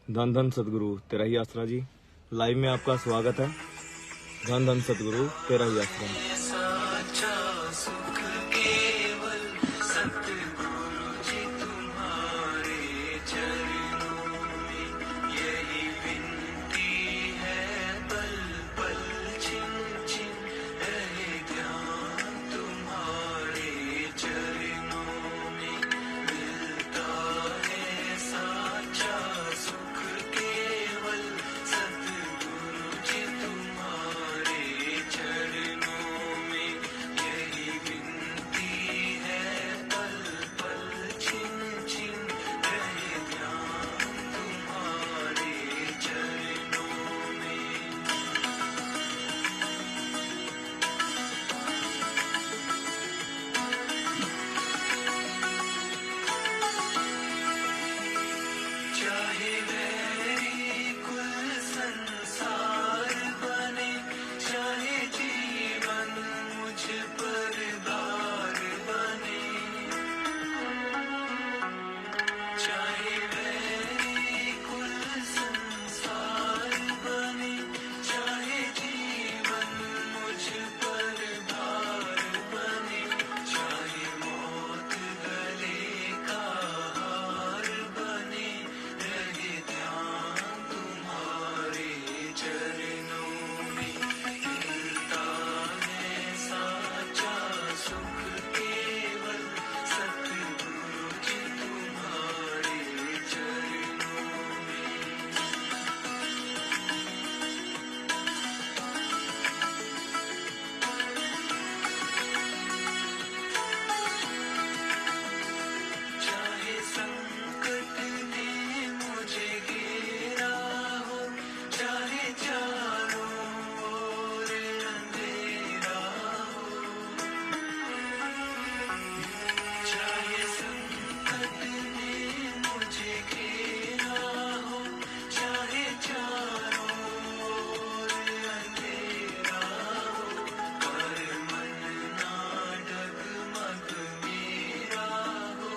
धन धन सतगुरु तेरा ही आसरा जी। लाइव में आपका स्वागत है। धन धन सतगुरु तेरा ही आसरा। साचा सुख केवल सतगुरु जी तुम्हारे चरणों में, यही विनती है पल पल छिन छिन रहे ध्यान तुम्हारे चरणों में। मिलता है साचा सुख केवल सतगुरु जी तुम्हारे चरणों में, यही विनती है पल पल छिन छिन रहे ध्यान तुम्हारे चरणों में। चाहे वैरी कुल संसार बने, चाहे जीवन मुझ पर भार बने, चाहे वैरी कुल संसार बने, चाहे जीवन मुझ पर भार बने, चाहे मौत गले का हार बने, रहे ध्यान तुम्हारे चरणों में। मिलता है साचा सुख केवल सतगुरु जी तुम्हारे चरणों में। चाहे संकट ने मुझे घेरा हो, चाहे चारों ओर अंधेरा हो, चाहे संकट ने मुझे घेरा हो, चाहे चारों ओर अंधेरा हो, पर मन ना डगमग मेरा हो,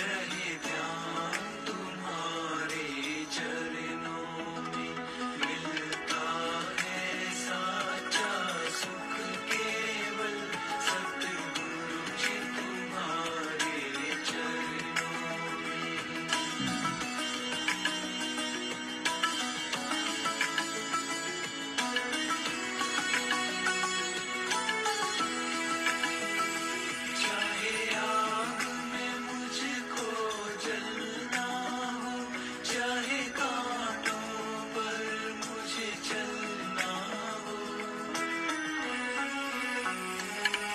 रहे ध्यान तुम्हारे चरणों में। मिलता है साचा सुख केवल सतगुरु जी तुम्हारे चरणों में। चाहे आग में मुझको जलना हो, चाहे कांटों पर मुझे चलना हो,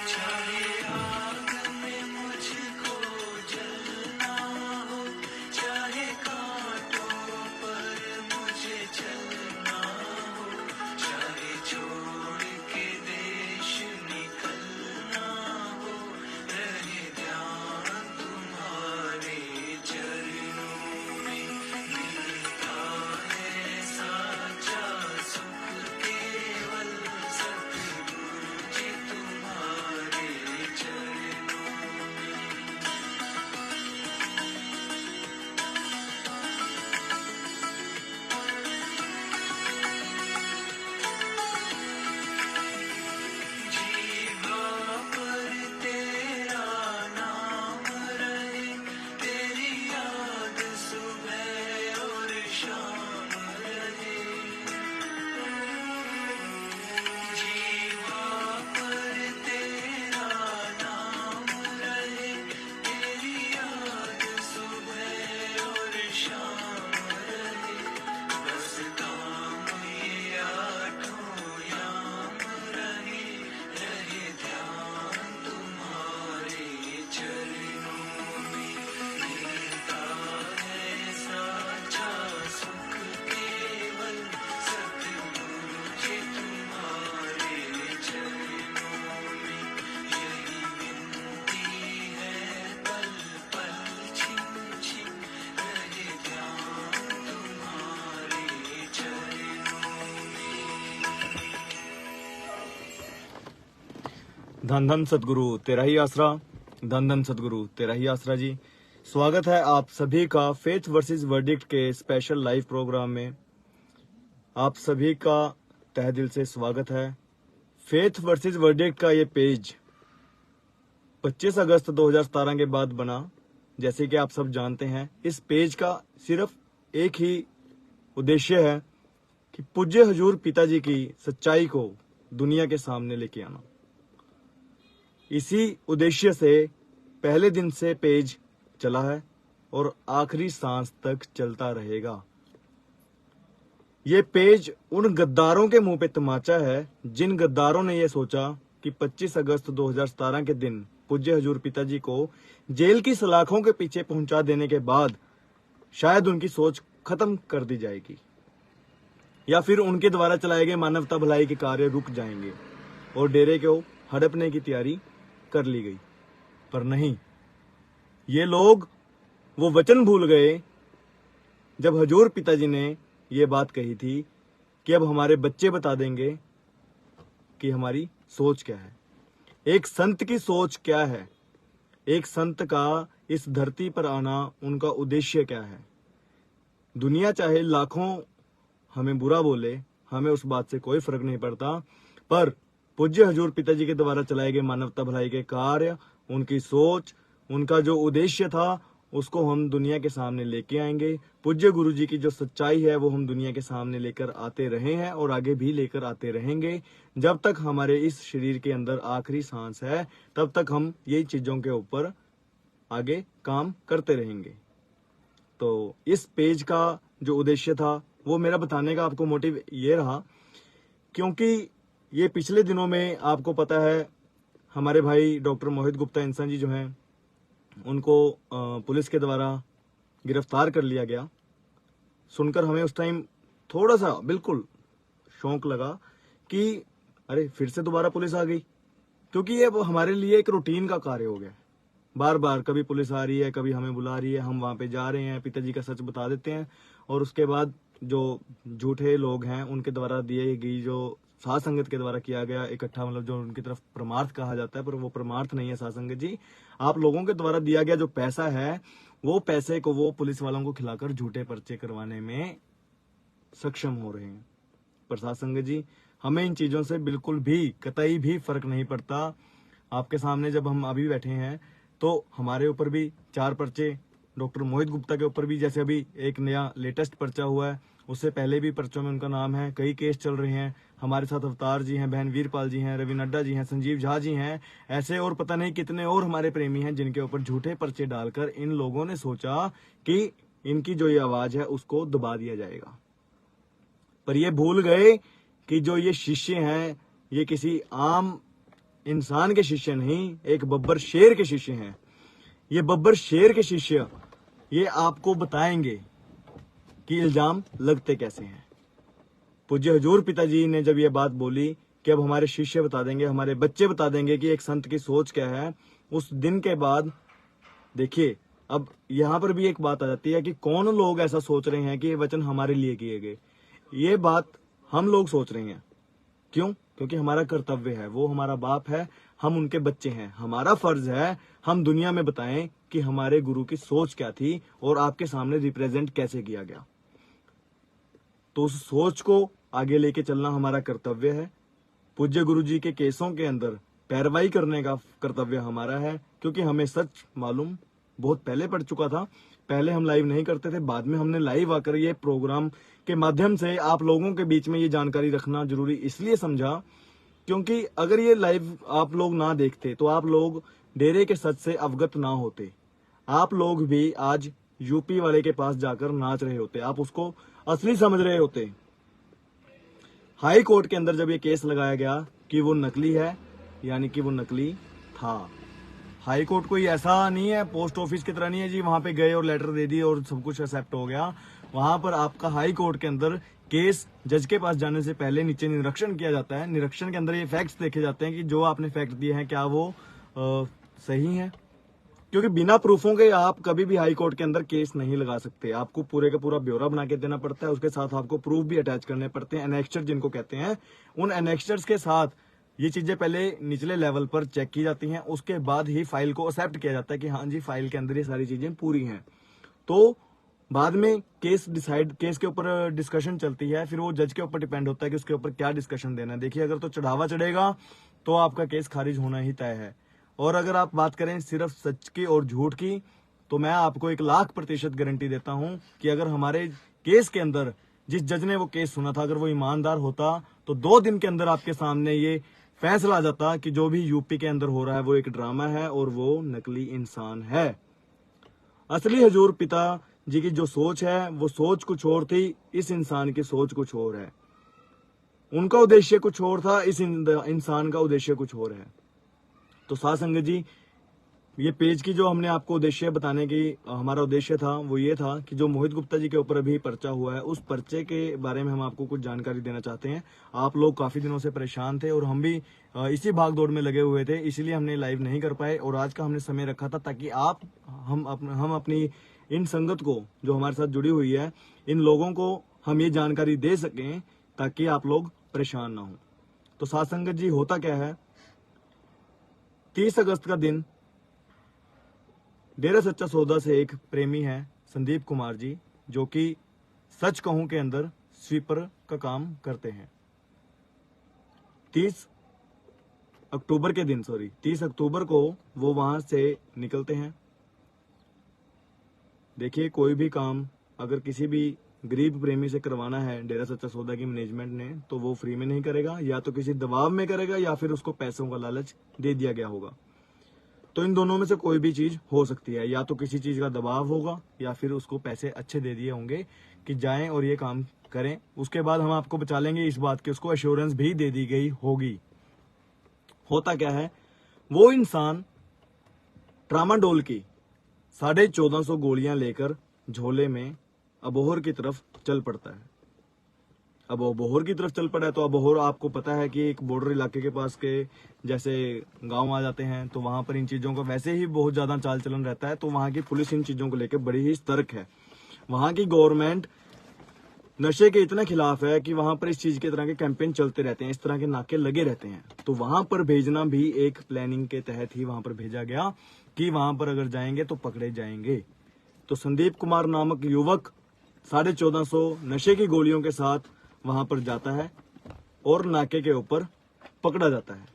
चाहे आग में मुझको जलना हो, चाहे कांटों पर मुझे चलना हो, चाहे छोड़ के देश निकलना हो, रहे ध्यान तुम्हारे चरणों में। मिलता है साचा सुख केवल सतगुरु जी तुम्हारे चरणों में। जीवा पर तेरा नाम रहे, तेरी याद सुबह और शाम रहे, जीवा पर तेरा नाम रहे, तेरी याद सुबह और शाम रहे, बस काम ये आठों याम रहे, रहे ध्यान तुम्हारे चरणों में। मिलता है साचा सुख केवल सतगुरु जी तुम्हारे चरणों में, यही विनती है पल पल छिन छिन रहे ध्यान तुम्हारे चरणों में। धन धन सतगुरु तेरा ही आसरा। धन धन सतगुरु तेरा ही आसरा जी। स्वागत है आप सभी का फेथ वर्सेस वर्डिक्ट के स्पेशल लाइव प्रोग्राम में। आप सभी का तहे दिल से स्वागत है। फेथ वर्सेस वर्डिक्ट का ये पेज 25 अगस्त 2017 के बाद बना। जैसे कि आप सब जानते हैं, इस पेज का सिर्फ एक ही उद्देश्य है कि पूज्य हजूर पिताजी की सच्चाई को दुनिया के सामने लेके आना। इसी उद्देश्य से पहले दिन से पेज चला है और आखिरी सांस तक चलता रहेगा। ये पेज उन गद्दारों के मुंह पे तमाचा है जिन गद्दारों ने यह सोचा कि 25 अगस्त 2017 के दिन पूज्य हजूर पिताजी को जेल की सलाखों के पीछे पहुंचा देने के बाद शायद उनकी सोच खत्म कर दी जाएगी या फिर उनके द्वारा चलाए गए मानवता भलाई के कार्य रुक जाएंगे और डेरे को हड़पने की तैयारी कर ली गई। पर नहीं, ये लोग वो वचन भूल गए जब हजूर पिताजी ने ये बात कही थी कि अब हमारे बच्चे बता देंगे कि हमारी सोच क्या है, एक संत की सोच क्या है, एक संत का इस धरती पर आना उनका उद्देश्य क्या है। दुनिया चाहे लाखों हमें बुरा बोले, हमें उस बात से कोई फर्क नहीं पड़ता, पर पूज्य हजूर पिताजी के द्वारा चलाए गए मानवता भलाई के कार्य, उनकी सोच, उनका जो उद्देश्य था, उसको हम दुनिया के सामने लेके आएंगे। पूज्य गुरु जी की जो सच्चाई है वो हम दुनिया के सामने लेकर आते रहे हैं और आगे भी लेकर आते रहेंगे। जब तक हमारे इस शरीर के अंदर आखिरी सांस है तब तक हम यही चीजों के ऊपर आगे काम करते रहेंगे। तो इस पेज का जो उद्देश्य था वो मेरा बताने का आपको मोटिव ये रहा, क्योंकि ये पिछले दिनों में आपको पता है हमारे भाई डॉक्टर मोहित गुप्ता इंसान जी जो हैं उनको पुलिस के द्वारा गिरफ्तार कर लिया गया। सुनकर हमें उस टाइम थोड़ा सा बिल्कुल शौक लगा कि अरे फिर से दोबारा पुलिस आ गई, क्योंकि ये हमारे लिए एक रूटीन का कार्य हो गया। बार बार कभी पुलिस आ रही है, कभी हमें बुला रही है, हम वहां पे जा रहे हैं, पिताजी का सच बता देते हैं और उसके बाद जो झूठे लोग हैं उनके द्वारा दिए गई जो साध संगत के द्वारा किया गया इकट्ठा, मतलब जो उनकी तरफ परमार्थ कहा जाता है, पर वो परमार्थ नहीं है साध संगत जी। आप लोगों के द्वारा दिया गया जो पैसा है वो पैसे को वो पुलिस वालों को खिलाकर झूठे पर्चे करवाने में सक्षम हो रहे हैं। पर साध संगत जी, हमें इन चीजों से बिल्कुल भी कतई भी फर्क नहीं पड़ता। आपके सामने जब हम अभी बैठे हैं तो हमारे ऊपर भी 4 पर्चे, डॉक्टर मोहित गुप्ता के ऊपर भी जैसे अभी एक नया लेटेस्ट पर्चा हुआ है, उससे पहले भी पर्चों में उनका नाम है। कई केस चल रहे हैं। हमारे साथ अवतार जी हैं, बहन वीरपाल जी हैं, रवि नड्डा जी हैं, संजीव झा जी हैं, ऐसे और पता नहीं कितने और हमारे प्रेमी हैं जिनके ऊपर झूठे पर्चे डालकर इन लोगों ने सोचा कि इनकी जो ये आवाज है उसको दबा दिया जाएगा। पर ये भूल गए कि जो ये शिष्य हैं ये किसी आम इंसान के शिष्य नहीं, एक बब्बर शेर के शिष्य हैं। ये बब्बर शेर के शिष्य ये आपको बताएंगे कि इल्जाम लगते कैसे हैं। पूज्य हजूर पिताजी ने जब ये बात बोली कि अब हमारे शिष्य बता देंगे, हमारे बच्चे बता देंगे कि एक संत की सोच क्या है, उस दिन के बाद देखिए अब यहाँ पर भी एक बात आ जाती है कि कौन लोग ऐसा सोच रहे हैं कि ये वचन हमारे लिए किए गए। ये बात हम लोग सोच रहे हैं। क्यों? क्योंकि हमारा कर्तव्य है, वो हमारा बाप है, हम उनके बच्चे हैं। हमारा फर्ज है हम दुनिया में बताएं कि हमारे गुरु की सोच क्या थी और आपके सामने रिप्रेजेंट कैसे किया गया। तो उस सोच को आगे लेके चलना हमारा कर्तव्य है। पूज्य गुरु जी के केसों के अंदर पैरवाई करने का कर्तव्य हमारा है, क्योंकि हमें सच मालूम बहुत पहले पड़ चुका था। पहले हम लाइव नहीं करते थे, बाद में हमने लाइव आकर ये प्रोग्राम के माध्यम से आप लोगों के बीच में ये जानकारी रखना जरूरी इसलिए समझा, क्योंकि अगर ये लाइव आप लोग ना देखते तो आप लोग डेरे के सच से अवगत ना होते। आप लोग भी आज यूपी वाले के पास जाकर नाच रहे होते, आप उसको असली समझ रहे होते। हाई कोर्ट के अंदर जब ये केस लगाया गया कि वो नकली है, यानी कि वो नकली था। हाई कोर्ट कोई ऐसा नहीं है, पोस्ट ऑफिस की तरह नहीं है जी वहां पे गए और लेटर दे दिए और सब कुछ एक्सेप्ट हो गया। वहां पर आपका हाई कोर्ट के अंदर केस जज के पास जाने से पहले नीचे निरीक्षण किया जाता है। निरीक्षण के अंदर ये फैक्ट्स देखे जाते हैं कि जो आपने फैक्ट दिए हैं क्या वो सही है, क्योंकि बिना प्रूफों के आप कभी भी हाई कोर्ट के अंदर केस नहीं लगा सकते। आपको पूरे का पूरा ब्यौरा बना के देना पड़ता है, उसके साथ आपको प्रूफ भी अटैच करने पड़ते हैं, एनेक्स्चर जिनको कहते हैं। उन एनेक्स्चर्स के साथ ये चीजें पहले निचले लेवल पर चेक की जाती हैं, उसके बाद ही फाइल को एक्सेप्ट किया जाता है कि हाँ जी फाइल के अंदर ये सारी चीजें पूरी हैं। तो बाद में केस के ऊपर डिस्कशन चलती है, फिर वो जज के ऊपर डिपेंड होता है कि उसके ऊपर क्या डिस्कशन देना है। देखिए, अगर तो चढ़ावा चढ़ेगा तो आपका केस खारिज होना ही तय है। और अगर आप बात करें सिर्फ सच की और झूठ की, तो मैं आपको 1,00,000% गारंटी देता हूं कि अगर हमारे केस के अंदर जिस जज ने वो केस सुना था, अगर वो ईमानदार होता, तो 2 दिन के अंदर आपके सामने ये फैसला आ जाता कि जो भी यूपी के अंदर हो रहा है वो एक ड्रामा है और वो नकली इंसान है। असली हजूर पिता जी की जो सोच है वो सोच कुछ और थी, इस इंसान की सोच कुछ और है। उनका उद्देश्य कुछ और था, इस इंसान का उद्देश्य कुछ और है। तो साथ संगत जी, ये पेज की जो हमने आपको उद्देश्य बताने की हमारा उद्देश्य था वो ये था कि जो मोहित गुप्ता जी के ऊपर अभी पर्चा हुआ है, उस पर्चे के बारे में हम आपको कुछ जानकारी देना चाहते हैं। आप लोग काफी दिनों से परेशान थे और हम भी इसी भाग दौड़ में लगे हुए थे, इसीलिए हमने लाइव नहीं कर पाए और आज का हमने समय रखा था ताकि हम अपनी इन संगत को जो हमारे साथ जुड़ी हुई है, इन लोगों को हम ये जानकारी दे सकें ताकि आप लोग परेशान ना हो। तो साथ संगत जी, होता क्या है, 30 अगस्त का दिन डेरा सच्चा सौदा से एक प्रेमी है संदीप कुमार जी, जो कि सच कहूं के अंदर स्वीपर का काम करते हैं। 30 अक्टूबर को वो वहां से निकलते हैं। देखिए, कोई भी काम अगर किसी भी गरीब प्रेमी से करवाना है डेरा सच्चा सौदा की मैनेजमेंट ने, तो वो फ्री में नहीं करेगा, या तो किसी दबाव में करेगा या फिर उसको पैसों का लालच दे दिया गया होगा। तो इन दोनों में से कोई भी चीज हो सकती है, या तो किसी चीज का दबाव होगा या फिर उसको पैसे अच्छे दे दिए होंगे कि जाएं और ये काम करें। उसके बाद हम आपको बचा लेंगे इस बात की, उसको एश्योरेंस भी दे दी गई होगी। होता क्या है, वो इंसान ट्रामाडोल की 1450 गोलियां लेकर झोले में अबोहर की तरफ चल पड़ता है। अब अबोहर की तरफ चल पड़ा है तो अबोहर आपको पता है कि एक बॉर्डर इलाके के पास के जैसे गांव आ जाते हैं, तो वहां पर इन चीजों का वैसे ही बहुत ज्यादा चाल चलन रहता है। तो वहां की पुलिस इन चीजों को लेकर बड़ी ही सतर्क है। वहां की गवर्नमेंट नशे के इतना खिलाफ है कि वहां पर इस चीज के तरह के कैंपेन चलते रहते हैं, इस तरह के नाके लगे रहते हैं। तो वहां पर भेजना भी एक प्लानिंग के तहत ही वहां पर भेजा गया कि वहां पर अगर जाएंगे तो पकड़े जाएंगे। तो संदीप कुमार नामक युवक 1450 नशे की गोलियों के साथ वहां पर जाता है और नाके के ऊपर पकड़ा जाता है।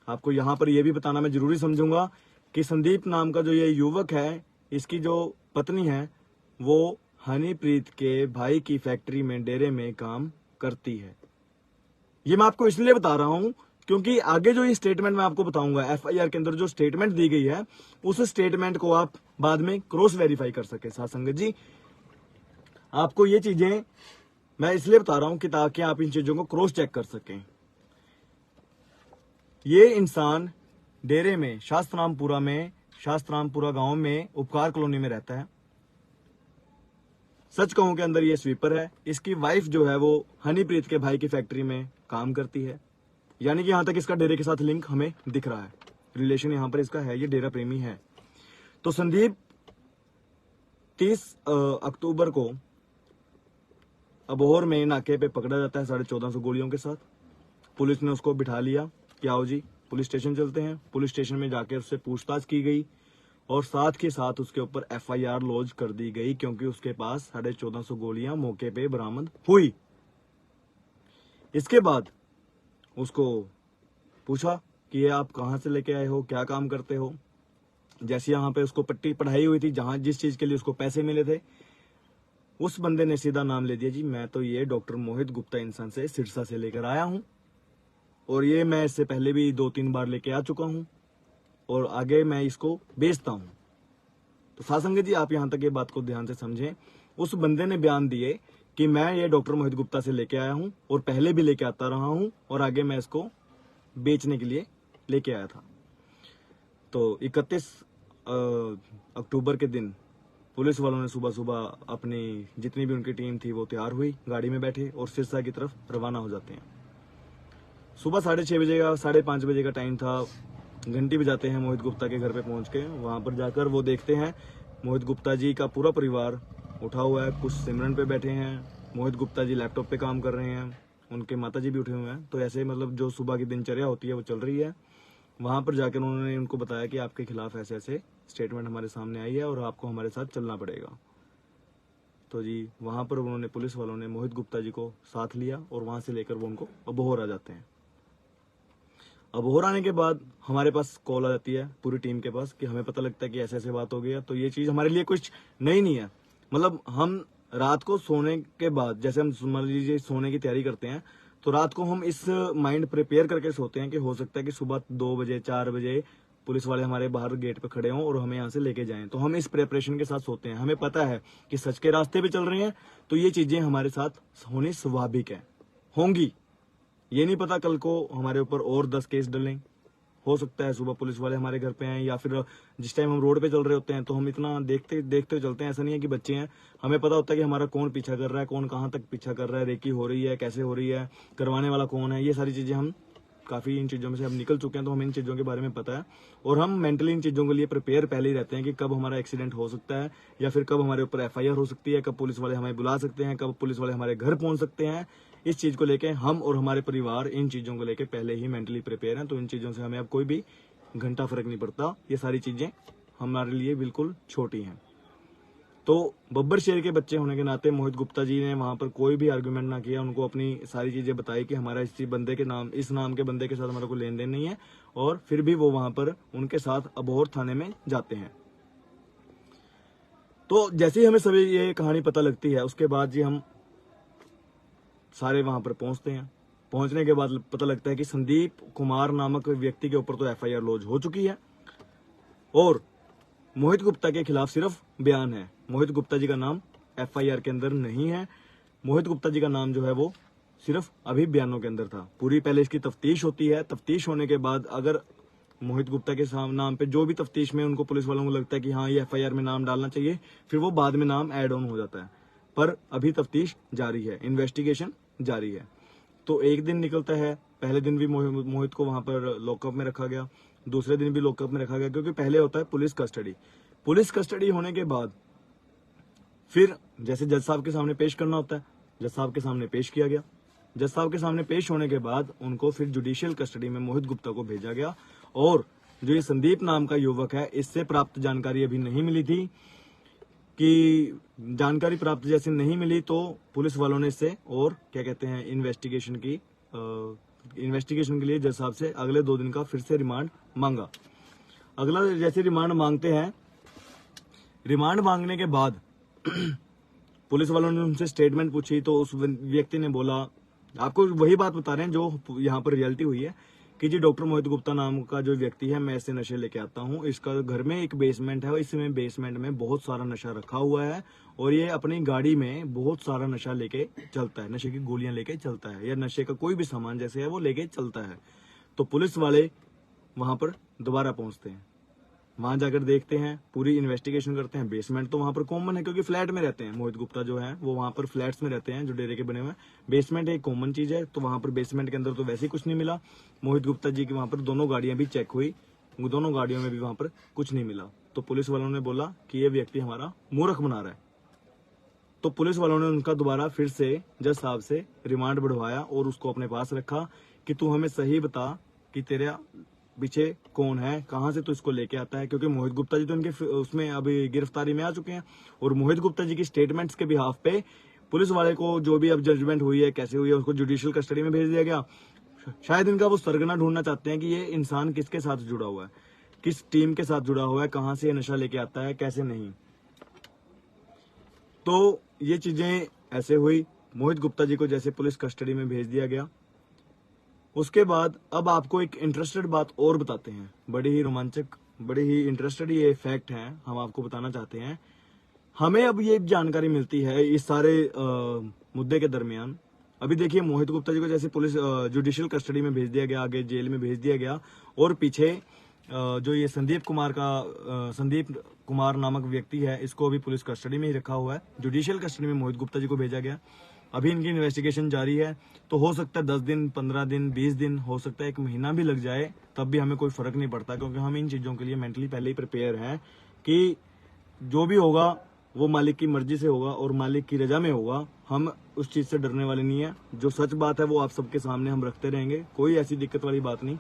आपको यहां पर यह भी बताना मैं जरूरी समझूंगा कि संदीप नाम का जो ये युवक है, इसकी जो पत्नी है वो हनीप्रीत के भाई की फैक्ट्री में डेरे में काम करती है। ये मैं आपको इसलिए बता रहा हूं क्योंकि आगे जो ये स्टेटमेंट मैं आपको बताऊंगा, एफआईआर के अंदर जो स्टेटमेंट दी गई है, उस स्टेटमेंट को आप बाद में क्रॉस वेरीफाई कर सके। साथ संगत जी, आपको ये चीजें मैं इसलिए बता रहा हूं कि ताकि आप इन चीजों को क्रॉस चेक कर सकें। ये इंसान डेरे में शास्त्रामपुरा गांव में उपकार कॉलोनी में रहता है। सच कहूं के अंदर ये स्वीपर है। इसकी वाइफ जो है वो हनीप्रीत के भाई की फैक्ट्री में काम करती है, यानी कि यहां तक इसका डेरे के साथ लिंक हमें दिख रहा है, रिलेशन यहां पर इसका है, ये डेरा प्रेमी है। तो संदीप 30 अक्टूबर को अबोहर में नाके पे पकड़ा जाता है 1450 गोलियों के साथ। पुलिस ने उसको बिठा लिया कि आओ जी पुलिस स्टेशन चलते हैं। पुलिस स्टेशन में जाकर उससे पूछताछ की गई और साथ के साथ उसके ऊपर एफआईआर लॉन्च कर दी गई, क्योंकि उसके पास 1450 गोलियां मौके पे बरामद हुई। इसके बाद उसको पूछा कि ये आप कहां से लेके आए हो, क्या काम करते हो। जैसे यहाँ पे उसको पट्टी पढ़ाई हुई थी, जहां जिस चीज के लिए उसको पैसे मिले थे, उस बंदे ने सीधा नाम ले दिया, जी मैं तो ये डॉक्टर मोहित गुप्ता इंसान से सिरसा से लेकर आया हूं और ये मैं इससे पहले भी 2-3 बार लेके आ चुका हूं और आगे मैं इसको बेचता हूं। तो साथ संगत जी, आप यहां तक ये बात को ध्यान से समझें। उस बंदे ने बयान दिए कि मैं ये डॉक्टर मोहित गुप्ता से लेके आया हूं और पहले भी लेके आता रहा हूं और आगे मैं इसको बेचने के लिए लेके आया था। तो 31 अक्टूबर के दिन पुलिस वालों ने सुबह सुबह अपनी जितनी भी उनकी टीम थी वो तैयार हुई, गाड़ी में बैठे और सिरसा की तरफ रवाना हो जाते हैं। सुबह 6:30 बजे का 5:30 बजे का टाइम था। घंटी बजाते हैं मोहित गुप्ता के घर पे पहुंच के। वहां पर जाकर वो देखते हैं मोहित गुप्ता जी का पूरा परिवार उठा हुआ है, कुछ सिमरन पे बैठे हैं। मोहित गुप्ता जी लैपटॉप पे काम कर रहे हैं। उनके माताजी भी उठे हुए हैं। तो ऐसे मतलब जो सुबह की दिनचर्या होती है वो चल रही है। वहां पर जाकर उन्होंने उनको बताया कि आपके खिलाफ ऐसे ऐसे स्टेटमेंट हमारे सामने आई है और आपको हमारे साथ चलना पड़ेगा। तो जी वहां पर उन्होंने, पुलिस वालों ने मोहित गुप्ता जी को साथ लिया और वहां से लेकर वो उनको अबोहर आ जाते हैं। अबोहर आने के बाद हमारे पास कॉल आ जाती है पूरी टीम के पास कि हमें पता लगता है कि ऐसे ऐसे बात हो गई है। तो ये चीज हमारे लिए कुछ नई नहीं है। मतलब हम रात को सोने के बाद, जैसे हम मान लीजिए सोने की तैयारी करते हैं, तो रात को हम इस माइंड प्रिपेयर करके सोते हैं कि हो सकता है कि सुबह 2 बजे 4 बजे पुलिस वाले हमारे बाहर गेट पे खड़े हों और हमें यहाँ से लेके जाएं। तो हम इस प्रिपरेशन के साथ सोते हैं। हमें पता है कि सच के रास्ते पे चल रहे हैं, तो ये चीजें हमारे साथ होनी स्वाभाविक है, होंगी। ये नहीं पता कल को हमारे ऊपर और 10 केस डलें। हो सकता है सुबह पुलिस वाले हमारे घर पे आए, या फिर जिस टाइम हम रोड पे चल रहे होते हैं तो हम इतना देखते देखते चलते हैं। ऐसा नहीं है कि बच्चे हैं, हमें पता होता है कि हमारा कौन पीछा कर रहा है, कौन कहाँ तक पीछा कर रहा है, रेकी हो रही है, कैसे हो रही है, करवाने वाला कौन है। ये सारी चीजें हम काफी इन चीजों में से हम निकल चुके हैं, तो हमें इन चीजों के बारे में पता है। और हम मेंटली इन चीजों के लिए प्रिपेयर पहले ही रहते हैं कि कब हमारा एक्सीडेंट हो सकता है, या फिर कब हमारे ऊपर FIR हो सकती है, कब पुलिस वाले हमें बुला सकते हैं, कब पुलिस वाले हमारे घर पहुंच सकते हैं। इस चीज को लेके हम और हमारे परिवार इन चीजों को लेके पहले ही मेंटली प्रिपेयर हैं। तो इन चीजों से हमें अब कोई भी घंटा फर्क नहीं पड़ता। ये सारी चीजें हमारे लिए बिल्कुल छोटी हैं। तो बब्बर शेर के बच्चे होने के नाते मोहित गुप्ता जी ने वहां पर कोई भी आर्गुमेंट ना किया। उनको अपनी सारी चीजें बताई कि हमारा इस बंदे के नाम, इस नाम के बंदे के साथ हमारा कोई लेन देन नहीं है। और फिर भी वो वहां पर उनके साथ अबोहर थाने में जाते हैं। तो जैसे ही हमें सभी ये कहानी पता लगती है, उसके बाद जी हम सारे वहां पर पहुंचते हैं। पहुंचने के बाद पता लगता है कि संदीप कुमार नामक व्यक्ति के ऊपर तो FIR लॉन्च हो चुकी है और मोहित गुप्ता के खिलाफ सिर्फ बयान है। मोहित गुप्ता जी का नाम FIR के अंदर नहीं है। मोहित गुप्ता जी का नाम जो है वो सिर्फ अभी बयानों के अंदर था। पूरी पहले इसकी तफ्तीश होती है। तफ्तीश होने के बाद अगर मोहित गुप्ता के नाम पे जो भी तफ्तीश में उनको पुलिस वालों को लगता है कि हाँ ये FIR में नाम डालना चाहिए, फिर वो बाद में नाम ऐड ऑन हो जाता है। पर अभी तफ्तीश जारी है, इन्वेस्टिगेशन जारी है। तो एक दिन निकलता है, पहले दिन भी मोहित को वहां पर लॉकअप में रखा गया, दूसरे दिन भी लॉकअप में रखा गया, क्योंकि पहले होता है पुलिस कस्टडी। पुलिस कस्टडी होने के बाद फिर जैसे जज साहब के सामने पेश करना होता है, जज साहब के सामने पेश किया गया। जज साहब के सामने पेश होने के बाद उनको फिर जुडिशियल कस्टडी में मोहित गुप्ता को भेजा गया। और जो ये संदीप नाम का युवक है, इससे प्राप्त जानकारी अभी नहीं मिली थी कि जानकारी प्राप्त जैसे नहीं मिली, तो पुलिस वालों ने इससे और क्या कहते हैं इन्वेस्टिगेशन के लिए जज साहब से अगले 2 दिन का फिर से रिमांड मांगा। अगला जैसे रिमांड मांगते हैं, रिमांड मांगने के बाद पुलिस वालों ने उनसे स्टेटमेंट पूछी, तो उस व्यक्ति ने बोला, आपको वही बात बता रहे हैं जो यहाँ पर रियलिटी हुई है कि जी डॉक्टर मोहित गुप्ता नाम का जो व्यक्ति है, मैं ऐसे नशे लेके आता हूँ। इसका घर में एक बेसमेंट है, इसमें बेसमेंट में बहुत सारा नशा रखा हुआ है और ये अपनी गाड़ी में बहुत सारा नशा लेके चलता है, नशे की गोलियां लेके चलता है, या नशे का कोई भी सामान जैसे है वो लेके चलता है। तो पुलिस वाले वहां पर दोबारा पहुंचते हैं, वहां जाकर देखते हैं, पूरी इन्वेस्टिगेशन करते हैं। बेसमेंट तो वहां पर कॉमन है क्योंकि फ्लैट में रहते हैं। मोहित गुप्ता जो है वो वहां पर फ्लैट्स में रहते हैं जो डेरे के बने हुए हैं। बेसमेंट एक कॉमन चीज है, तो वहां पर बेसमेंट के अंदर तो वैसे ही कुछ नहीं मिला। मोहित गुप्ता जी की वहां पर दोनों गाड़ियां भी चेक हुई, दोनों गाड़ियों में भी वहां पर कुछ नहीं मिला। तो पुलिस वालों ने बोला कि ये व्यक्ति हमारा मूर्ख बना रहा है। तो पुलिस वालों ने उनका दोबारा फिर से जज साहब से रिमांड बढ़वाया और उसको अपने पास रखा कि तू हमें सही बता कि तेरा पीछे कौन है, कहां से तू इसको लेके आता है। क्योंकि मोहित गुप्ता जी तो इनके उसमें अभी गिरफ्तारी में आ चुके हैं और मोहित गुप्ता जी की स्टेटमेंट्स के बिहाफ पे पुलिस वाले को जो भी अब जजमेंट हुई है, कैसे हुई है, उसको जुडिशियल कस्टडी में भेज दिया गया। शायद इनका वो सरगना ढूंढना चाहते हैं कि ये इंसान किसके साथ जुड़ा हुआ है, किस टीम के साथ जुड़ा हुआ है, कहां से ये नशा लेके आता है, कैसे नहीं। तो ये चीजें ऐसे हुई। मोहित गुप्ता जी को जैसे पुलिस कस्टडी में भेज दिया गया, उसके बाद अब आपको एक इंटरेस्टेड बात और बताते हैं, बड़ी ही रोमांचक, बड़ी ही इंटरेस्टेड ये फैक्ट है, हम आपको बताना चाहते हैं। हमें अब ये जानकारी मिलती है इस सारे मुद्दे के दरमियान। अभी देखिए मोहित गुप्ता जी को जैसे पुलिस जुडिशियल कस्टडी में भेज दिया गया, आगे जेल में भेज दिया गया, और पीछे जो ये संदीप कुमार नामक व्यक्ति है, इसको अभी पुलिस कस्टडी में ही रखा हुआ है। जुडिशियल कस्टडी में मोहित गुप्ता जी को भेजा गया। अभी इनकी इन्वेस्टिगेशन जारी है, तो हो सकता है 10 दिन, 15 दिन, 20 दिन, हो सकता है 1 महीना भी लग जाए, तब भी हमें कोई फर्क नहीं पड़ता, क्योंकि हम इन चीजों के लिए मेंटली पहले ही प्रिपेयर हैं कि जो भी होगा वो मालिक की मर्जी से होगा और मालिक की रजा में होगा। हम उस चीज से डरने वाले नहीं है। जो सच बात है वो आप सबके सामने हम रखते रहेंगे, कोई ऐसी दिक्कत वाली बात नहीं।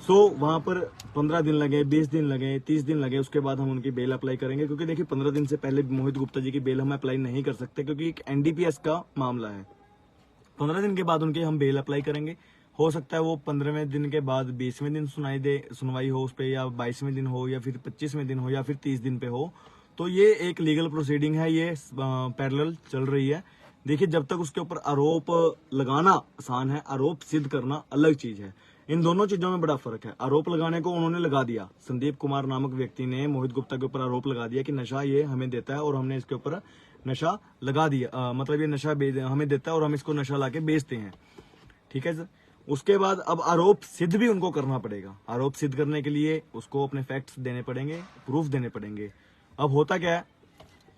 वहां पर 15 दिन लगे, 20 दिन लगे, 30 दिन लगे, उसके बाद हम उनकी बेल अप्लाई करेंगे। क्योंकि देखिए 15 दिन से पहले मोहित गुप्ता जी की बेल हम अप्लाई नहीं कर सकते, क्योंकि एक एनडीपीएस का मामला है। 15 दिन के बाद उनकी हम बेल अप्लाई करेंगे। हो सकता है वो 15वें दिन के बाद 20वें दिन सुनवाई हो उस पर, या 22वें दिन हो, या फिर 25वें दिन हो, या फिर 30 दिन पे हो। तो ये एक लीगल प्रोसीडिंग है, ये पैरेलल चल रही है। देखिए जब तक उसके ऊपर आरोप लगाना आसान है, आरोप सिद्ध करना अलग चीज है। इन दोनों चीजों में बड़ा फर्क है। आरोप लगाने को उन्होंने लगा दिया, संदीप कुमार नामक व्यक्ति ने मोहित गुप्ता के ऊपर आरोप लगा दिया कि नशा ये हमें देता है और हमने इसके ऊपर नशा लगा दिया, मतलब ये नशा हमें देता है और हम इसको नशा लाके बेचते हैं। ठीक है सर। उसके बाद अब आरोप सिद्ध भी उनको करना पड़ेगा। आरोप सिद्ध करने के लिए उसको अपने फैक्ट्स देने पड़ेंगे, प्रूफ देने पड़ेंगे। अब होता क्या है,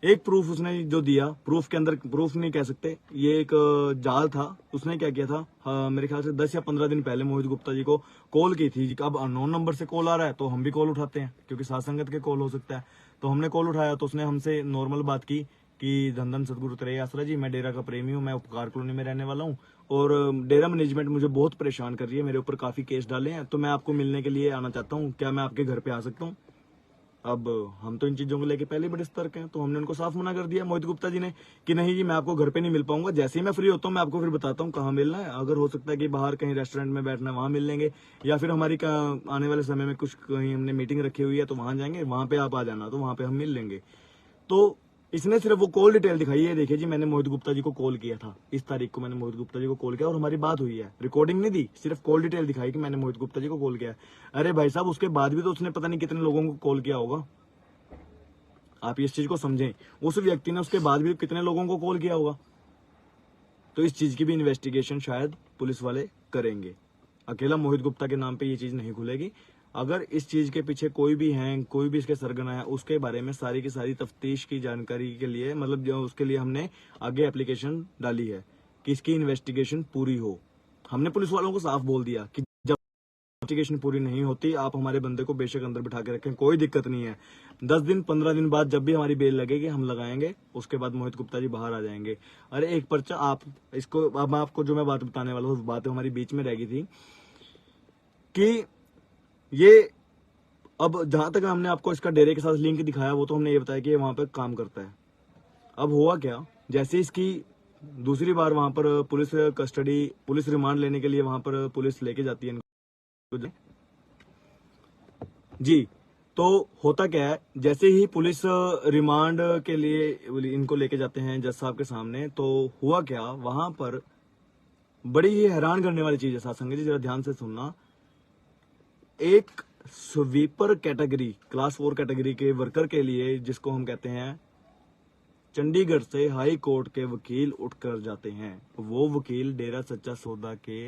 एक प्रूफ उसने जो दिया, प्रूफ के अंदर प्रूफ नहीं कह सकते, ये एक जाल था। उसने क्या किया था, मेरे ख्याल से 10 या 15 दिन पहले मोहित गुप्ता जी को कॉल की थी। अब अननोन नंबर से कॉल आ रहा है तो हम भी कॉल उठाते हैं, क्योंकि साथ संगत के कॉल हो सकता है। तो हमने कॉल उठाया तो उसने हमसे नॉर्मल बात की कि धन धन सदगुरु तेरे आसरा जी, मैं डेरा का प्रेमी हूँ, मैं उपकार कॉलोनी में रहने वाला हूँ और डेरा मैनेजमेंट मुझे बहुत परेशान कर रही है, मेरे ऊपर काफी केस डाले हैं, तो मैं आपको मिलने के लिए आना चाहता हूँ, क्या मैं आपके घर पे आ सकता हूँ? अब हम तो इन चीजों को लेके पहले ही बड़े सतर्क हैं, तो हमने उनको साफ मना कर दिया मोहित गुप्ता जी ने कि नहीं जी मैं आपको घर पे नहीं मिल पाऊंगा, जैसे ही मैं फ्री होता हूँ मैं आपको फिर बताता हूँ कहाँ मिलना है। अगर हो सकता है कि बाहर कहीं रेस्टोरेंट में बैठना है वहां मिल लेंगे, या फिर हमारी आने वाले समय में कुछ कहीं हमने मीटिंग रखी हुई है तो वहां जाएंगे, वहां पे आप आ जाना, तो वहां पे हम मिल लेंगे। तो इसने सिर्फ वो कॉल डिटेल दिखाई है, देखिए जी मैंने मोहित गुप्ता जी को कॉल किया था, इस तारीख को मैंने मोहित गुप्ता जी को कॉल किया और हमारी बात हुई है। रिकॉर्डिंग नहीं दी, सिर्फ कॉल डिटेल दिखाई कि मैंने मोहित गुप्ता जी को कॉल किया। अरे भाई साहब, उसके बाद भी तो उसने पता नहीं कितने लोगों को कॉल किया होगा। आप इस चीज को समझें, उस व्यक्ति ने उसके बाद भी कितने लोगों को कॉल किया होगा। तो इस चीज की भी इन्वेस्टिगेशन शायद पुलिस वाले करेंगे। अकेला मोहित गुप्ता के नाम पे ये चीज नहीं खुलेगी। अगर इस चीज के पीछे कोई भी है, कोई भी इसके सरगना है, उसके बारे में सारी की सारी तफ्तीश की जानकारी के लिए, मतलब जो उसके लिए हमने आगे एप्लीकेशन डाली है कि इसकी इन्वेस्टिगेशन पूरी हो। हमने पुलिस वालों को साफ बोल दिया कि जब इन्वेस्टिगेशन पूरी नहीं होती आप हमारे बंदे को बेशक अंदर बिठा के रखें, कोई दिक्कत नहीं है। 10 दिन 15 दिन बाद जब भी हमारी बेल लगेगी हम लगाएंगे, उसके बाद मोहित गुप्ता जी बाहर आ जाएंगे। अरे एक पर्चा आप इसको, अब आपको जो मैं बात बताने वाला हूँ उस बात हमारी बीच में रह गई थी कि ये, अब जहां तक हमने आपको इसका डेरे के साथ लिंक दिखाया वो तो हमने ये बताया कि ये वहां पर काम करता है। अब हुआ क्या, जैसे इसकी दूसरी बार वहां पर पुलिस कस्टडी, पुलिस रिमांड लेने के लिए वहां पर पुलिस लेके जाती है जी, तो होता क्या है, जैसे ही पुलिस रिमांड के लिए इनको लेके जाते हैं जज साहब के सामने, तो हुआ क्या वहां पर, बड़ी ही हैरान करने वाली चीज है। साथ संगत जी जरा ध्यान से सुनना, एक स्वीपर कैटेगरी, क्लास 4 कैटेगरी के वर्कर के लिए, जिसको हम कहते हैं, चंडीगढ़ से हाई कोर्ट के वकील उठकर जाते हैं। वो वकील डेरा सच्चा सौदा के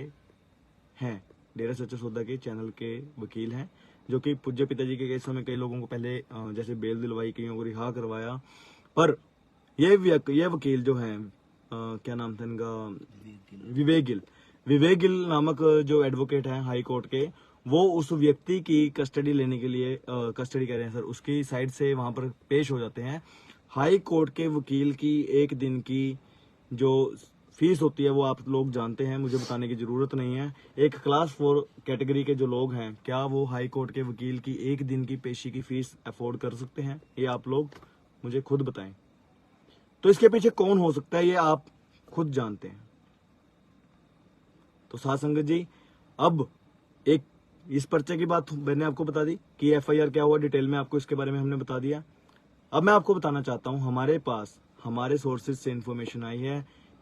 हैं, डेरा सच्चा सौदा के चैनल के वकील हैं, जो कि पूज्य पिताजी के केसों में कई लोगों को पहले जैसे बेल दिलवाई, कईयों को रिहा करवाया। पर ये वकील जो हैं, क्या नाम था इनका, विवेक गिल नामक जो एडवोकेट हैं हाई कोर्ट के, वो उस व्यक्ति की कस्टडी लेने के लिए, कस्टडी कह रहे हैं सर, उसकी साइड से वहां पर पेश हो जाते हैं। हाई कोर्ट के वकील की एक दिन की जो फीस होती है वो आप लोग जानते हैं, मुझे बताने की जरूरत नहीं है। एक क्लास 4 कैटेगरी के जो लोग हैं, क्या वो हाई कोर्ट के वकील की एक दिन की पेशी की फीस अफोर्ड कर सकते हैं? ये आप लोग मुझे खुद बताएं। तो इसके पीछे कौन हो सकता है ये आप खुद जानते हैं। तो साथ संगत जी, अब एक इस पर्चे की बात मैंने आपको बता दी कि एफआईआर क्या हुआ, डिटेल में आपको इसके बारे में हमने बता दिया। अब मैं आपको बताना चाहता हूं, हमारे पास हमारे सोर्सेज से इंफॉर्मेशन आई है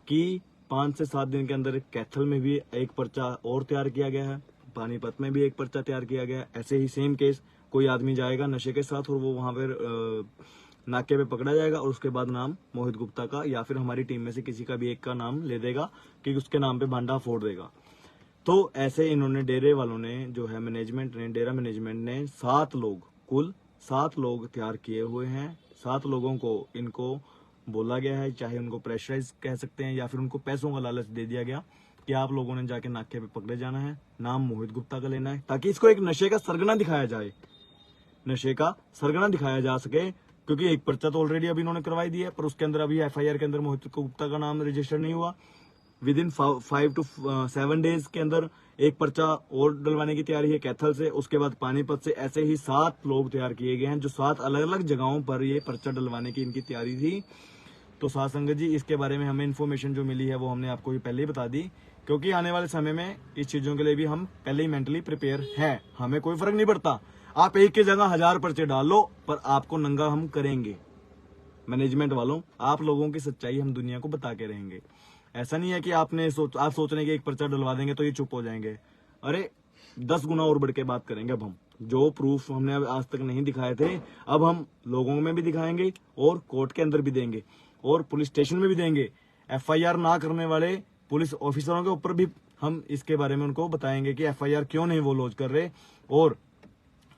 कि 5 से 7 दिन के अंदर कैथल में भी एक पर्चा और तैयार किया गया है, पानीपत में भी एक पर्चा तैयार किया गया है। ऐसे ही सेम केस, कोई आदमी जाएगा नशे के साथ और वो वहां पर नाके पे पकड़ा जाएगा और उसके बाद नाम मोहित गुप्ता का या फिर हमारी टीम में से किसी का भी एक का नाम ले देगा कि उसके नाम पे भांडा फोड़ देगा। तो ऐसे इन्होंने डेरे वालों ने जो है मैनेजमेंट ने, डेरा मैनेजमेंट ने 7 लोग, कुल 7 लोग तैयार किए हुए हैं। 7 लोगों को इनको बोला गया है, चाहे उनको प्रेशराइज कह सकते हैं या फिर उनको पैसों का लालच दे दिया गया कि आप लोगों ने जाके नाके पे पकड़े जाना है, नाम मोहित गुप्ता का लेना है, ताकि इसको एक नशे का सरगना दिखाया जाए, नशे का सरगना दिखाया जा सके, क्योंकि एक पर्चा तो ऑलरेडी अभी इन्होंने करवाई दी है, पर उसके अंदर अभी एफआईआर के अंदर मोहित गुप्ता का नाम रजिस्टर नहीं हुआ। विद इन 5 to 7 डेज के अंदर एक पर्चा और डलवाने की तैयारी है कैथल से, उसके बाद पानीपत से। ऐसे ही 7 लोग तैयार किए गए हैं जो 7 अलग अलग जगहों पर ये पर्चा डलवाने की इनकी तैयारी थी। तो साथ संगत जी, इसके बारे में हमें इन्फॉर्मेशन जो मिली है वो हमने आपको पहले ही बता दी, क्योंकि आने वाले समय में इस चीजों के लिए भी हम पहले ही मेंटली प्रिपेयर हैं। हमें कोई फर्क नहीं पड़ता, आप एक की जगह 1000 पर्चे डाल लो, पर आपको नंगा हम करेंगे। मैनेजमेंट वालों, आप लोगों की सच्चाई हम दुनिया को बता के रहेंगे। ऐसा नहीं है कि आप सोच रहे हैं कि एक पर्चा डलवा देंगे तो ये चुप हो जाएंगे। अरे 10 गुना और बढ़ के बात करेंगे। अब हम जो प्रूफ हमने आज तक नहीं दिखाए थे, अब हम लोगों में भी दिखाएंगे और कोर्ट के अंदर भी देंगे और पुलिस स्टेशन में भी देंगे। एफआईआर ना करने वाले पुलिस ऑफिसरों के ऊपर भी हम इसके बारे में उनको बताएंगे कि एफआईआर क्यों नहीं वो लॉन्च कर रहे। और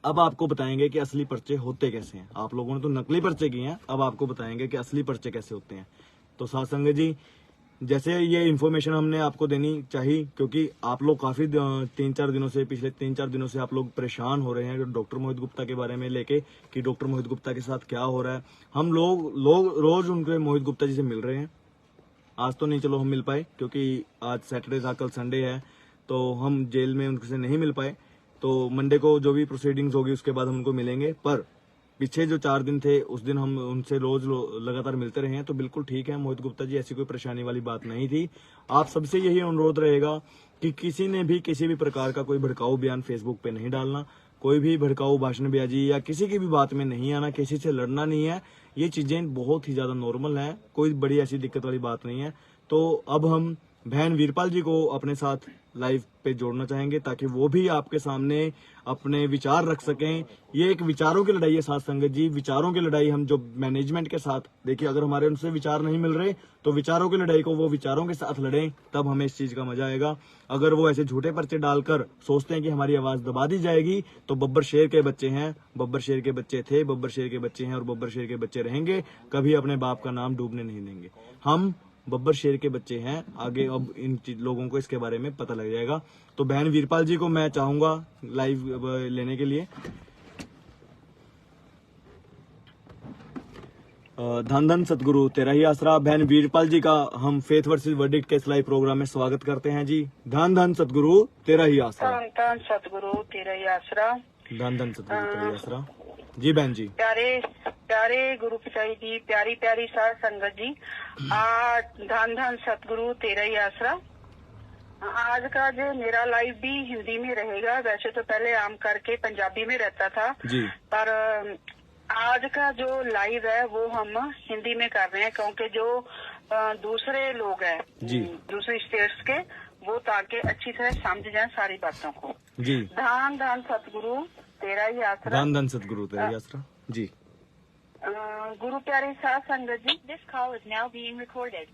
अब आपको बताएंगे कि असली पर्चे होते कैसे हैं। आप लोगों ने तो नकली पर्चे किए हैं, अब आपको बताएंगे कि असली पर्चे कैसे होते हैं। तो साथ संगत जी, जैसे ये इन्फॉर्मेशन हमने आपको देनी चाहिए, क्योंकि आप लोग काफी 3-4 दिनों से, पिछले 3-4 दिनों से आप लोग परेशान हो रहे हैं डॉक्टर मोहित गुप्ता के बारे में लेके कि डॉक्टर मोहित गुप्ता के साथ क्या हो रहा है। हम लोग रोज उनके मोहित गुप्ता जी से मिल रहे हैं। आज तो नहीं चलो हम मिल पाए, क्योंकि आज सैटरडे था, कल संडे है, तो हम जेल में उनसे नहीं मिल पाए। तो मंडे को जो भी प्रोसीडिंग्स होगी उसके बाद हम उनको मिलेंगे। पर पीछे जो 4 दिन थे उस दिन हम उनसे रोज लगातार मिलते रहे हैं। तो बिल्कुल ठीक है मोहित गुप्ता जी, ऐसी कोई परेशानी वाली बात नहीं थी। आप सबसे यही अनुरोध रहेगा कि किसी ने भी किसी भी प्रकार का कोई भड़काऊ बयान फेसबुक पे नहीं डालना, कोई भी भड़काऊ भाषणबाजी या किसी की भी बात में नहीं आना, किसी से लड़ना नहीं है। ये चीजें बहुत ही ज्यादा नॉर्मल है, कोई बड़ी ऐसी दिक्कत वाली बात नहीं है। तो अब हम बहन वीरपाल जी को अपने साथ लाइव पे जोड़ना चाहेंगे, ताकि वो भी आपके सामने अपने विचार रख सकें। ये एक विचारों की लड़ाई है साथ संगत जी, विचारों की लड़ाई। हम जो मैनेजमेंट के साथ, देखिए अगर हमारे उनसे विचार नहीं मिल रहे तो विचारों की लड़ाई को वो विचारों के साथ लड़ें, तब हमें इस चीज का मजा आएगा। अगर वो ऐसे झूठे पर्चे डालकर सोचते हैं कि हमारी आवाज दबा दी जाएगी, तो बब्बर शेर के बच्चे हैं, बब्बर शेर के बच्चे थे, बब्बर शेर के बच्चे हैं और बब्बर शेर के बच्चे रहेंगे। कभी अपने बाप का नाम डूबने नहीं देंगे। हम बब्बर शेर के बच्चे हैं। आगे अब इन लोगों को इसके बारे में पता लग जाएगा। तो बहन वीरपाल जी को मैं चाहूंगा लाइव लेने के लिए। धन धन सतगुरु तेरा ही आसरा। बहन वीरपाल जी का हम फेथ वर्सेस वर्डिक्ट के इस लाइव प्रोग्राम में स्वागत करते हैं जी। धन धन सतगुरु तेरा ही आसरा। धन धन सतगुरु तेरा ही आसरा। धन धन सतगुरु तेरा ही आसरा। जी बहन जी। प्यारे गुरु पिताई जी, प्यारी प्यारी साध संगत जी, आज धन धन सतगुरु तेरा ही आसरा। आज का जो मेरा लाइव भी हिंदी में रहेगा। वैसे तो पहले आम करके पंजाबी में रहता था जी, पर आज का जो लाइव है वो हम हिंदी में कर रहे हैं, क्योंकि जो दूसरे लोग हैं जी, दूसरी स्टेट्स के, वो ताकि अच्छी तरह समझ जाए सारी बातों को। जी। धन धन सतगुरु तेरा ही आसरा। धन धन सतगुरु तेरा ही आसरा जी। गुरु प्यारे साध संगत जी, This call is now being recorded.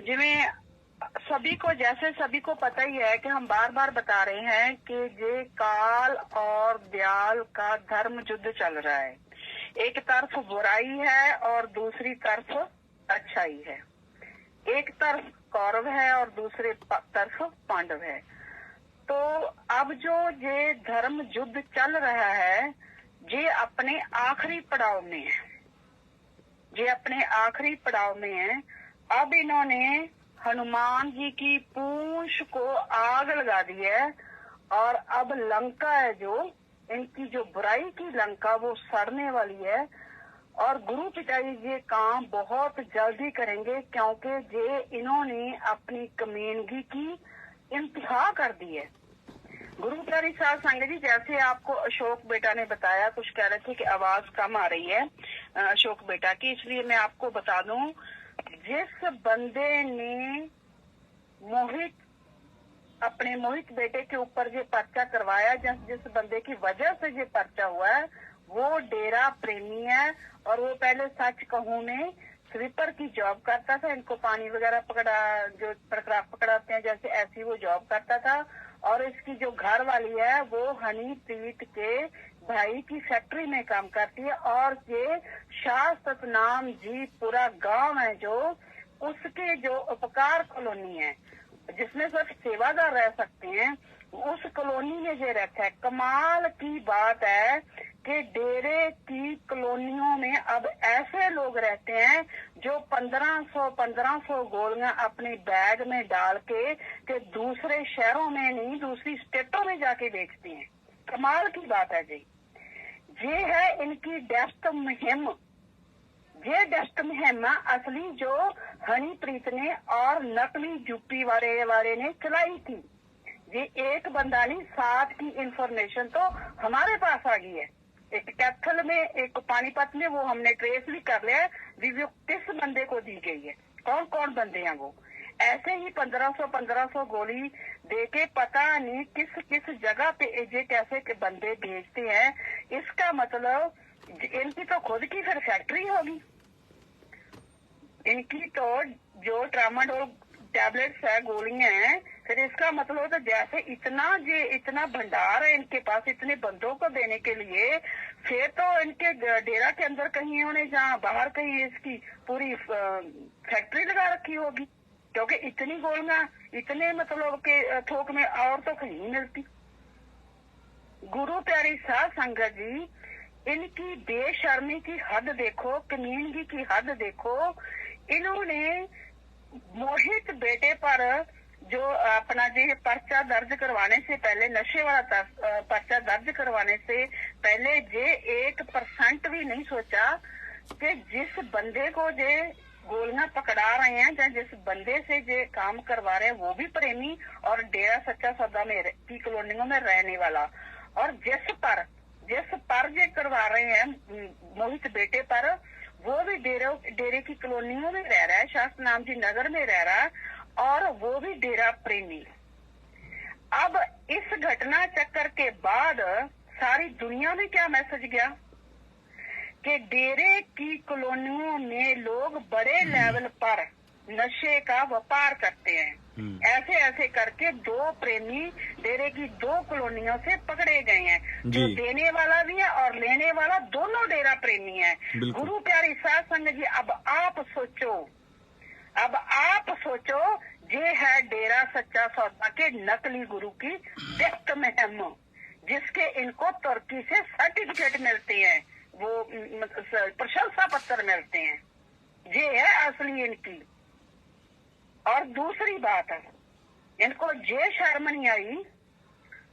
जिਵੇਂ सभी को पता ही है कि हम बार बार बता रहे हैं कि ये काल और दयाल का धर्म युद्ध चल रहा है। एक तरफ बुराई है और दूसरी तरफ अच्छाई है। एक तरफ कौरव है और दूसरे तरफ पांडव है। तो अब जो ये धर्म युद्ध चल रहा है, ये अपने आखिरी पड़ाव में है। ये अपने आखिरी पड़ाव में है। अब इन्होंने हनुमान जी की पूंछ को आग लगा दी है और अब लंका है, जो इनकी जो बुराई की लंका, वो सड़ने वाली है। और गुरु पिताजी ये काम बहुत जल्दी करेंगे, क्योंकि ये इन्होंने अपनी कमीनगी की इंतहा कर दी है। गुरु प्यारी साध संगत जी, जैसे आपको अशोक बेटा ने बताया, कुछ कह रहे थे कि आवाज कम आ रही है अशोक बेटा की, इसलिए मैं आपको बता दूं, जिस बंदे ने अपने मोहित बेटे के ऊपर ये पर्चा करवाया, जिस बंदे की वजह से ये पर्चा हुआ है, वो डेरा प्रेमी है। और वो पहले सच कहूं में स्वीपर की जॉब करता था। इनको पानी वगैरह पकड़ाते हैं जैसे, ऐसी वो जॉब करता था। और इसकी जो घर वाली है वो हनी प्रीत के भाई की फैक्ट्री में काम करती है। और ये शाह सतनाम जी पूरा गांव है, जो उसके जो उपकार कॉलोनी है, जिसमें सिर्फ सेवादार रह सकते हैं, उस कॉलोनी में ये रहता है। कमाल की बात है कि डेरे की कॉलोनियों में अब ऐसे लोग रहते हैं जो 1500 गोलियां अपने बैग में डाल के दूसरे शहरों में नहीं दूसरी स्टेटों में जाके बेचते हैं। कमाल की बात है जी। ये है इनकी डस्ट मुहिम। ये डस्ट मुहिम असली जो हनीप्रीत ने और नकली यूपी वाले ने चलाई थी। ये एक बंदा नहीं, 7 की इंफॉर्मेशन तो हमारे पास आ गई है। एक कैथल में, एक पानीपत में, वो हमने ट्रेस भी कर लिया है भी वो किस बंदे को दी गई है, कौन कौन बंदे हैं वो। ऐसे ही 1500 गोली देके पता नहीं किस किस जगह पे ये कैसे के बंदे भेजते हैं। इसका मतलब इनकी तो खुद की फिर फैक्ट्री होगी। इनकी तो जो ट्रामाडोल टैबलेट्स है, गोलियां हैं, फिर इसका मतलब तो जैसे इतना भंडार है इनके पास इतने बंदों को देने के लिए, फिर तो इनके डेरा के अंदर कहीं इन्होंने जहाँ बाहर कहीं इसकी पूरी फैक्ट्री लगा रखी होगी, क्योंकि इतनी गोलियां इतने मतलब के थोक में और तो कहीं नहीं मिलती। गुरु प्यारी साध संगत जी, इनकी बेशर्मी की हद देखो, कमीनगी की हद देखो। इन्होंने मोहित बेटे पर जो अपना जी पर्चा दर्ज करवाने से पहले, नशे वाला पर्चा दर्ज करवाने से पहले ये 1% भी नहीं सोचा कि जिस बंदे को जे गोलियां पकड़ा रहे हैं या जिस बंदे से जे काम करवा रहे हैं वो भी प्रेमी और डेरा सच्चा सौदा में की कॉलोनियों में रहने वाला, और जिस पर जे करवा रहे हैं मोहित बेटे पर, वो भी डेरे की कॉलोनियों में रह रहा है, शास्त्रनाम जी नगर में रह रहा है, और वो भी डेरा प्रेमी। अब इस घटना चक्कर के बाद सारी दुनिया में क्या मैसेज गया कि डेरे की कॉलोनियों में लोग बड़े लेवल पर नशे का व्यापार करते हैं। ऐसे करके 2 प्रेमी डेरे की 2 कॉलोनियों से पकड़े गए हैं। जो देने वाला भी है और लेने वाला दोनों डेरा प्रेमी है। गुरु प्यारी साध संगत जी, अब आप सोचो, ये है डेरा सच्चा सौदा के नकली गुरु की व्यक्त मुहिम, जिसके इनको तुर्की से सर्टिफिकेट मिलते हैं, वो प्रशंसा पत्र मिलते हैं। ये है असली इनकी। और दूसरी बात है, इनको ये शर्म नहीं आई,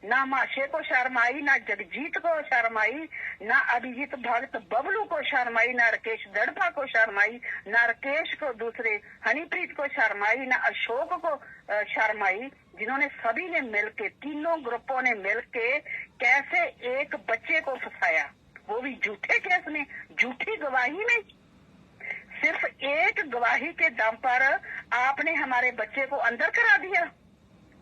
ना माशे को शर्म आई, ना जगजीत को शर्म आई, ना अभिजीत भगत बबलू को शर्म आई, ना राकेश दड़पा को शर्म आई, ना राकेश को दूसरे हनीप्रीत को शर्म आई, ना अशोक को शर्म आई, जिन्होंने सभी ने मिलके, तीनों ग्रुपों ने मिलके कैसे एक बच्चे को फंसाया, वो भी झूठे केस में, झूठी गवाही में। सिर्फ एक गवाही के दम पर आपने हमारे बच्चे को अंदर करा दिया।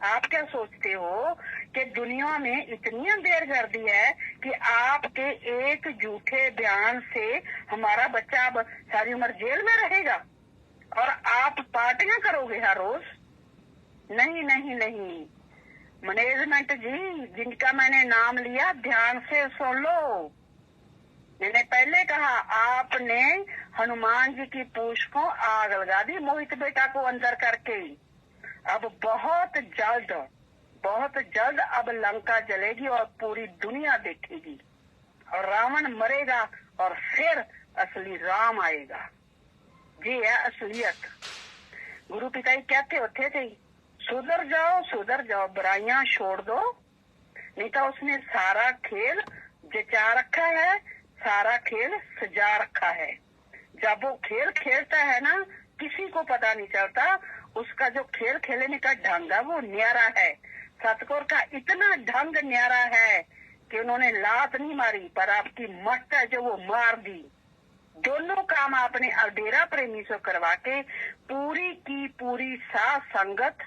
आप क्या सोचते हो कि दुनिया में इतनी अंधेरगर्दी है कि आपके एक झूठे बयान से हमारा बच्चा अब सारी उम्र जेल में रहेगा और आप पार्टियां करोगे हर रोज? नहीं। मैनेजमेंट जी, जिनका मैंने नाम लिया, ध्यान से सुन लो। मैंने पहले कहा, आपने हनुमान जी की पूंछ को आग लगा दी मोहित बेटा को अंदर करके। अब बहुत जल्द अब लंका जलेगी और पूरी दुनिया देखेगी, और रावण मरेगा और फिर असली राम आएगा। ये है असलियत। गुरु पिता कहते होते थे, सुधर जाओ, बुराइयां छोड़ दो, नहीं तो उसने सारा खेल जचा रखा है, सारा खेल सजा रखा है। जब वो खेल खेलता है ना, किसी को पता नहीं चलता, उसका जो खेल खेलने का ढंग है वो न्यारा है। सतगुर का इतना ढंग न्यारा है कि उन्होंने लात नहीं मारी, पर आपकी मस्त है जो वो मार दी। दोनों काम आपने डेरा प्रेमी से करवा के पूरी की पूरी साध संगत,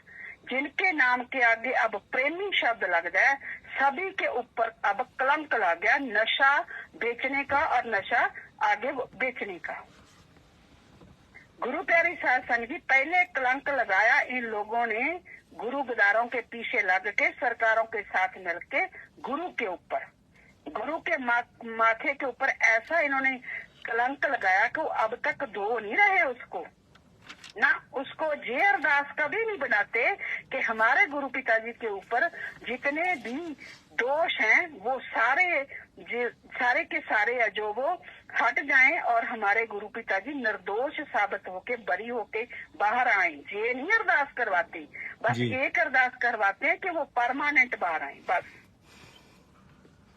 जिनके नाम के आगे अब प्रेमी शब्द लग जाए, सभी के ऊपर अब कलंक लग गया, नशा बेचने का और नशा आगे बेचने का। गुरु प्यारी साध संगत जी, पहले कलंक लगाया इन लोगों ने गुरु गदारों के पीछे लग के, सरकारों के साथ मिलके गुरु के ऊपर, गुरु के माथे के ऊपर ऐसा इन्होंने कलंक लगाया कि अब तक धो नहीं रहे उसको ना, उसको ये अरदास कभी नहीं बनाते कि हमारे गुरु पिताजी के ऊपर जितने भी दोष हैं वो सारे के सारे है जो वो हट जाएं और हमारे गुरु पिताजी निर्दोष साबित होके बरी होके बाहर आए। ये नहीं अरदास करवाती, बस जी। एक अरदास करवाते हैं कि वो परमानेंट बाहर आए। बस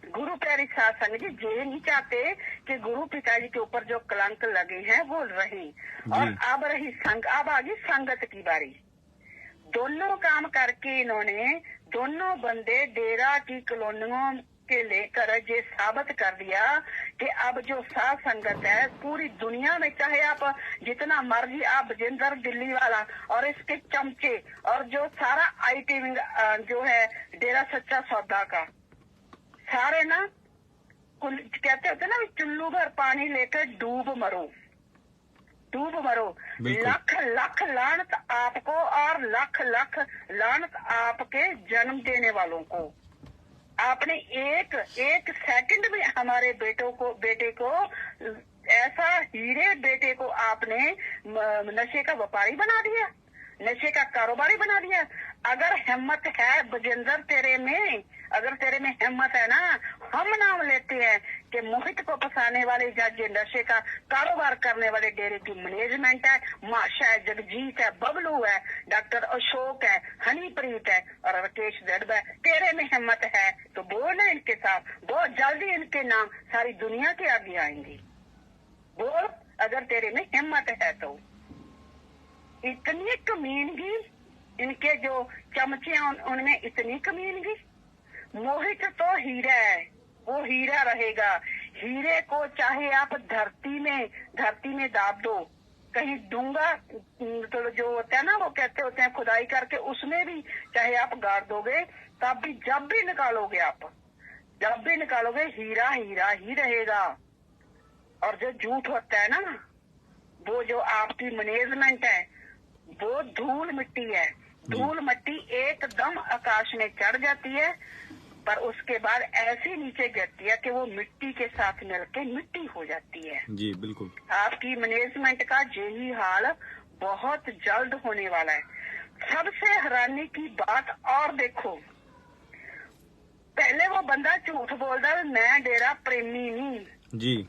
गुरु प्यारी साध संगत जी ये नहीं चाहते कि गुरु पिताजी के ऊपर जो कलंक लगे हैं वो रहे। और अब रही अब आ गई संगत की बारी। दोनों काम करके इन्होंने दोनों बंदे डेरा की कॉलोनियों के लेकर ये साबित कर दिया कि अब जो साध संगत है पूरी दुनिया में, चाहे आप जितना मर्जी आप बजेंद्र दिल्ली वाला और इसके चमचे और जो सारा आईटी जो है डेरा सच्चा सौदा का, सारे ना कहते होते ना चुल्लू भर पानी लेकर डूब मरो। लख लख लानत आपको और लख लख लानत आपके जन्म देने वालों को। आपने एक सेकंड में हमारे बेटे को ऐसा हीरे बेटे को आपने नशे का व्यापारी बना दिया, नशे का कारोबारी बना दिया। अगर हिम्मत है बजेंद्र तेरे में, अगर तेरे में हिम्मत है ना, हम नाम लेते हैं कि मोहित को फंसाने वाले जज नशे का कारोबार करने वाले डेरे की मैनेजमेंट है, माशा है, जगजीत है, बबलू है, डॉक्टर अशोक है, हनीप्रीत है और राकेश दड़बा है। तेरे में हिम्मत है तो बोल इनके साथ, बहुत जल्दी इनके नाम सारी दुनिया के आगे आएंगे। बोल अगर तेरे में हिम्मत है तो। इतनी कमीनगी इनके जो चमचे उनमें इतनी कमीनगी। मोहित तो हीरा है, वो हीरा रहेगा। हीरे को चाहे आप धरती में दाब दो, कहीं डूंगा तो जो होता है ना वो कहते होते हैं खुदाई करके उसमें भी चाहे आप गाड़ दोगे तब भी जब भी निकालोगे हीरा हीरा ही रहेगा। और जो झूठ होता है ना, वो जो आपकी मैनेजमेंट है वो धूल मिट्टी है। धूल मिट्टी एकदम आकाश में चढ़ जाती है पर उसके बाद ऐसी नीचे गिरती है कि वो मिट्टी के साथ मिलके मिट्टी हो जाती है। जी बिल्कुल। आपकी मैनेजमेंट का यही हाल बहुत जल्द होने वाला है। सबसे हैरानी की बात और देखो, पहले वो बंदा झूठ बोलता है मैं डेरा प्रेमी नहीं। जी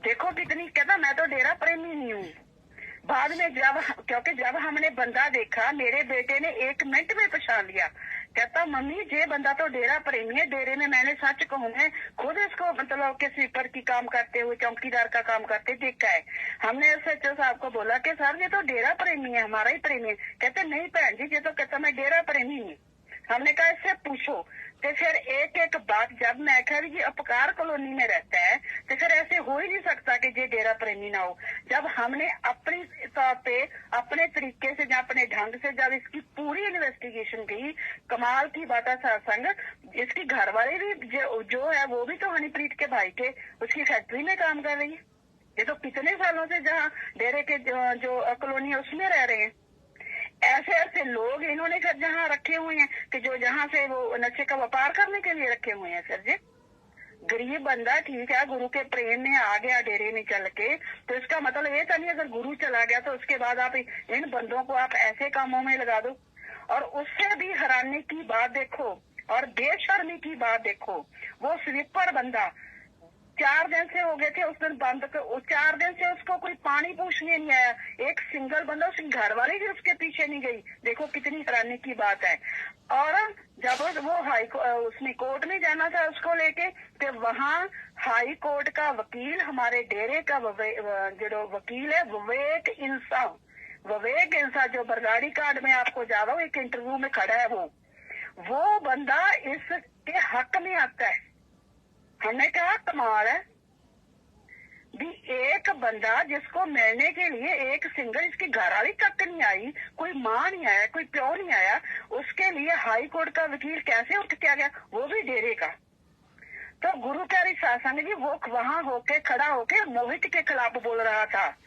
देखो कितनी कहता मैं तो डेरा प्रेमी नहीं हूँ। बाद में जब हमने बंदा देखा, मेरे बेटे ने 1 मिनट में पहचान लिया। कहता मम्मी ये बंदा तो डेरा प्रेमी है। डेरे में मैंने सच कहूँ मैं खुद इसको मतलब के स्वीपर की काम करते हुए चौकीदार का काम करते देखा है। हमने एसएचओ साहब को बोला कि सर ये तो डेरा प्रेमी है, हमारा ही प्रेमी है। कहते नहीं बहन जी ये तो कहता मैं डेरा प्रेमी नहीं। हमने कहा इससे पूछो। तो फिर एक बात जब मैं कह रही अपकार कॉलोनी में रहता है तो फिर ऐसे हो ही नहीं सकता कि ये डेरा प्रेमी ना हो। जब हमने अपनी तौर पे अपने तरीके से या अपने ढंग से जब इसकी पूरी इन्वेस्टिगेशन की, कमाल की बात है सत्संग, इसकी घरवाली भी जो है वो भी तो हनीप्रीत के भाई के उसकी फैक्ट्री में काम कर रही है। ये तो कितने सालों से जहाँ डेरे के जो कॉलोनी है उसमें रह रहे हैं। ऐसे लोग इन्होंने फिर जहाँ रखे हुए हैं कि जो जहाँ से वो नशे का व्यापार करने के लिए रखे हुए हैं। सर जी गरीब बंदा ठीक है गुरु के प्रेम में आ गया डेरे में चल के, तो इसका मतलब ये तो नहीं अगर गुरु चला गया तो उसके बाद आप इन बंदों को आप ऐसे कामों में लगा दो। और उससे भी हैरानी की बात देखो और बेशर्मी की बात देखो, वो स्वीपर बंदा 4 दिन से हो गए थे उस दिन बंद, 4 दिन से उसको कोई पानी पूछने नहीं आया। एक सिंगल बंदा उसकी घरवाली भी उसके पीछे नहीं गई। देखो कितनी हैरानी की बात है। और जब वो उसने कोर्ट में जाना था उसको लेके, तो वहाँ हाई कोर्ट का वकील हमारे डेरे का जो वकील है विवेक इंसा जो बरगाड़ी कार्ड में आपको जा रहा हूँ एक इंटरव्यू में खड़ा है, वो बंदा इसके हक में आता है। हमने कहा कमाल है भी, एक बंदा जिसको मिलने के लिए एक सिंगल इसकी घरवाली तक नहीं आई, कोई माँ नहीं आया, कोई प्यो नहीं आया, उसके लिए हाई कोर्ट का वकील कैसे उठ के आ गया, वो भी डेरे का। तो गुरु प्यारी सासंग जी वो वहां होके खड़ा होके मोहित के खिलाफ बोल रहा था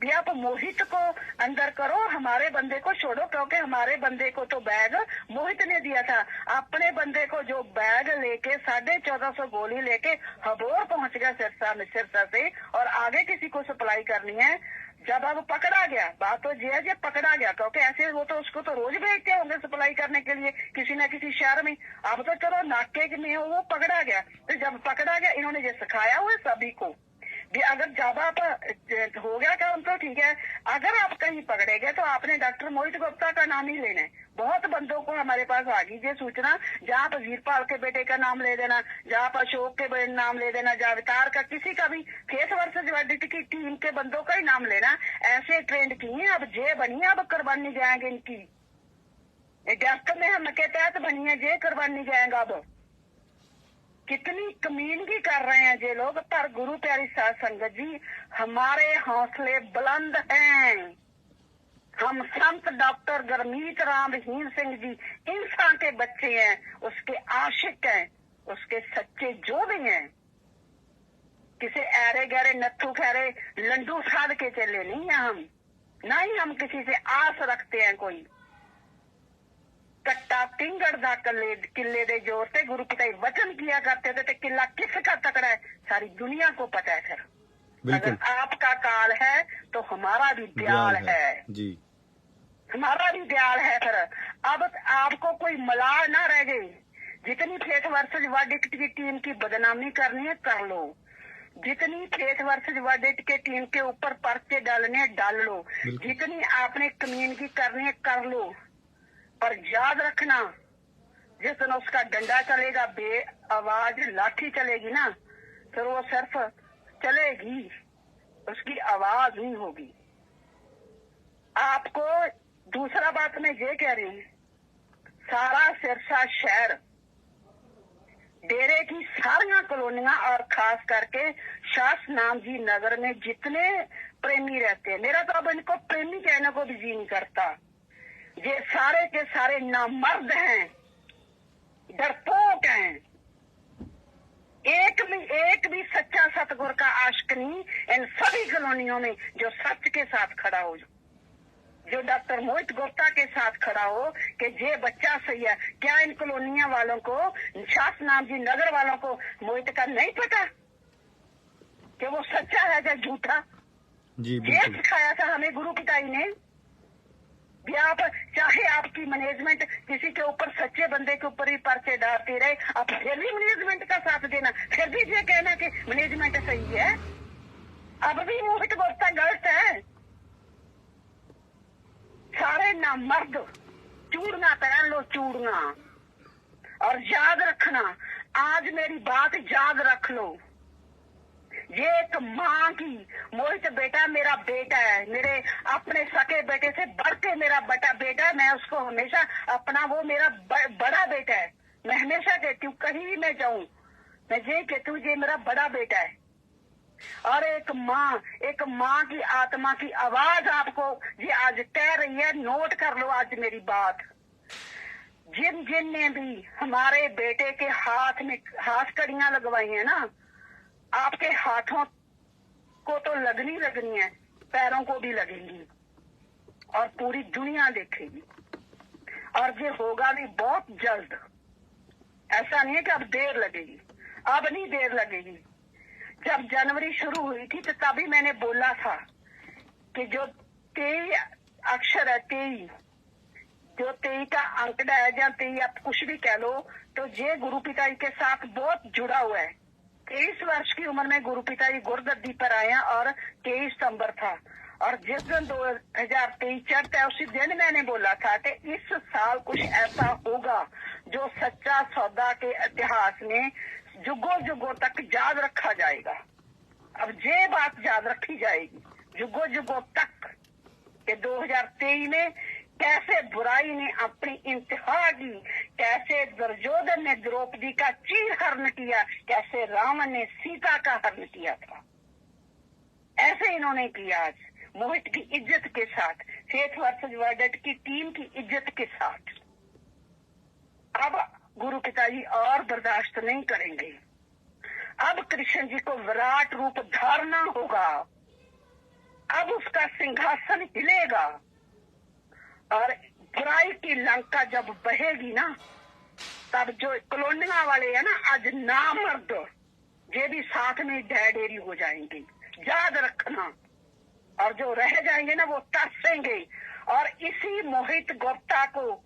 भी आप मोहित को अंदर करो, हमारे बंदे को छोड़ो, क्योंकि हमारे बंदे को तो बैग मोहित ने दिया था। अपने बंदे को जो बैग लेके 1450 गोली लेके हबोर पहुंच गया सिरसा से, और आगे किसी को सप्लाई करनी है। जब अब पकड़ा गया, बात तो ये है जब पकड़ा गया, क्योंकि ऐसे वो तो उसको तो रोज भेजते होंगे सप्लाई करने के लिए किसी न किसी शहर में। अब तो चलो नाके में वो पकड़ा गया, तो जब पकड़ा गया इन्होंने ये सिखाया हुआ सभी को कि अगर ज्यादा हो गया काम तो ठीक है, अगर आप कहीं पकड़े गए तो आपने डॉक्टर मोहित गुप्ता का नाम ही लेना है। बहुत बंदों को हमारे पास आ गई ये सूचना, जहाँ पर वीरपाल के बेटे का नाम ले देना, जहाँ पर अशोक के बेटे नाम ले देना, जहाँ अवतार का, किसी का भी फेस वर्सेस वर्डिट की टीम के बंदों का ही नाम लेना। ऐसे ट्रेंड की है, अब जे बनी है, अब कुर्बानी जाएंगे इनकी। डेस्क में हम के तहत बनी है, जे कुर्बानी जाएगा। अब कितनी कमीनगी कर रहे हैं ये लोग। पर गुरु प्यारी साध संगत जी, हमारे हौसले बुलंद हैं। हम संत डॉक्टर गुरमीत राम रहीम सिंह जी इंसान के बच्चे हैं, उसके आशिक हैं, उसके सच्चे जो भी हैं। किसी ऐरे गहरे नत्थू खैरे लंडू साध के चले नहीं हैं हम, ना ही हम किसी से आस रखते हैं कोई। कट्टा टिंगड़ दा किले दे जोर से गुरु पिता वचन किया करते थे, किला किसका तकड़ा है सारी दुनिया को पता है। फिर अगर आपका काल है तो हमारा भी दयाल है जी, हमारा भी दयाल है। फिर अब आपको कोई मलाल ना रह गई। जितनी फेथ वर्सेज वर्डिट की टीम की बदनामी करनी है कर लो, जितनी फेथ वर्सेज वर्डिट के टीम के ऊपर पर्चे डालने डाल लो, जितनी आपने कम्युनिटी करनी है कर लो। पर याद रखना, जिस दिन उसका डंडा चलेगा, बे आवाज लाठी चलेगी ना, फिर वो सिर्फ चलेगी, उसकी आवाज नहीं होगी। आपको दूसरा बात मैं ये कह रही हूँ, सारा सिरसा शहर, डेरे की सारिया कॉलोनियां और खास करके शासनाम जी नगर में जितने प्रेमी रहते हैं, मेरा तो अब इनको प्रेमी कहने को भी जी नहीं करता। ये सारे के सारे नामर्द हैं, डरपोक हैं। एक भी सच्चा सतगुर का आशिक नहीं इन सभी कॉलोनियों में जो सच के साथ खड़ा हो, जो डॉक्टर मोहित गुप्ता के साथ खड़ा हो कि ये बच्चा सही है। क्या इन कॉलोनिया वालों को, शासनाम जी नगर वालों को मोहित का नहीं पता कि वो सच्चा है या झूठा? जी ये सिखाया था हमें गुरु पिताई ने भी। आप चाहे आपकी मैनेजमेंट किसी के ऊपर, सच्चे बंदे के ऊपर ही पर्चे डालती रहे, आप फिर भी मैनेजमेंट का साथ देना, फिर भी ये कहना कि मैनेजमेंट सही है। अब भी मोहित गुप्ता गलत है। सारे नामर्द चूड़ना पहन लो, चूड़ना। और याद रखना, आज मेरी बात याद रख लो, ये एक माँ की, मोहित बेटा मेरा बेटा है, मेरे अपने सके बेटे से बढ़ के मेरा बेटा है। मैं उसको हमेशा अपना, वो मेरा बड़ा बेटा है। मैं हमेशा कहती हूँ, कहीं भी मैं जाऊं मैं ये कहती हूँ, ये मेरा बड़ा बेटा है। और एक माँ की आत्मा की आवाज आपको ये आज कह रही है, नोट कर लो आज मेरी बात। जिन जिन ने भी हमारे बेटे के हाथ में हाथ कड़ियां लगवाई है ना, आपके हाथों को तो लगनी है, पैरों को भी लगेंगी और पूरी दुनिया देखेगी। और ये होगा भी बहुत जल्द। ऐसा नहीं है कि अब देर लगेगी, अब नहीं देर लगेगी। जब जनवरी शुरू हुई थी तो तभी मैंने बोला था कि जो 23 अक्षर है, 23 जो 23 का अंकड़ा है, या 23 आप कुछ भी कह लो, तो ये गुरु पिताजी के साथ बहुत जुड़ा हुआ है। 23 वर्ष की उम्र में गुरु पिताजी गुरगद्दी पर आए और 23 सितंबर था। और जिस दिन 2023 चढ़ता है, उसी दिन मैंने बोला था कि इस साल कुछ ऐसा होगा जो सच्चा सौदा के इतिहास में जुगों जुगों तक याद रखा जाएगा। अब ये बात याद रखी जाएगी जुगों जुगों तक कि 2023 में कैसे बुराई ने अपनी इंतहा की, कैसे दुर्योधन ने द्रौपदी का चीर हरण किया, कैसे रावण ने सीता का हरण किया था। ऐसे इन्होंने किया आज मोहित की इज्जत के साथ, फेथ वर्सेस वर्डिट की टीम की इज्जत के साथ। अब गुरु पिताजी और बर्दाश्त नहीं अब उसका सिंहासन हिलेगा और बुराई की लंका जब बहेगी ना, तब जो कॉलोनिया वाले है ना, आज नामर्द ये भी साथ में ढेरी हो जाएंगे, याद रखना। और जो रह जाएंगे ना वो तरसेंगे। और इसी मोहित गुप्ता को,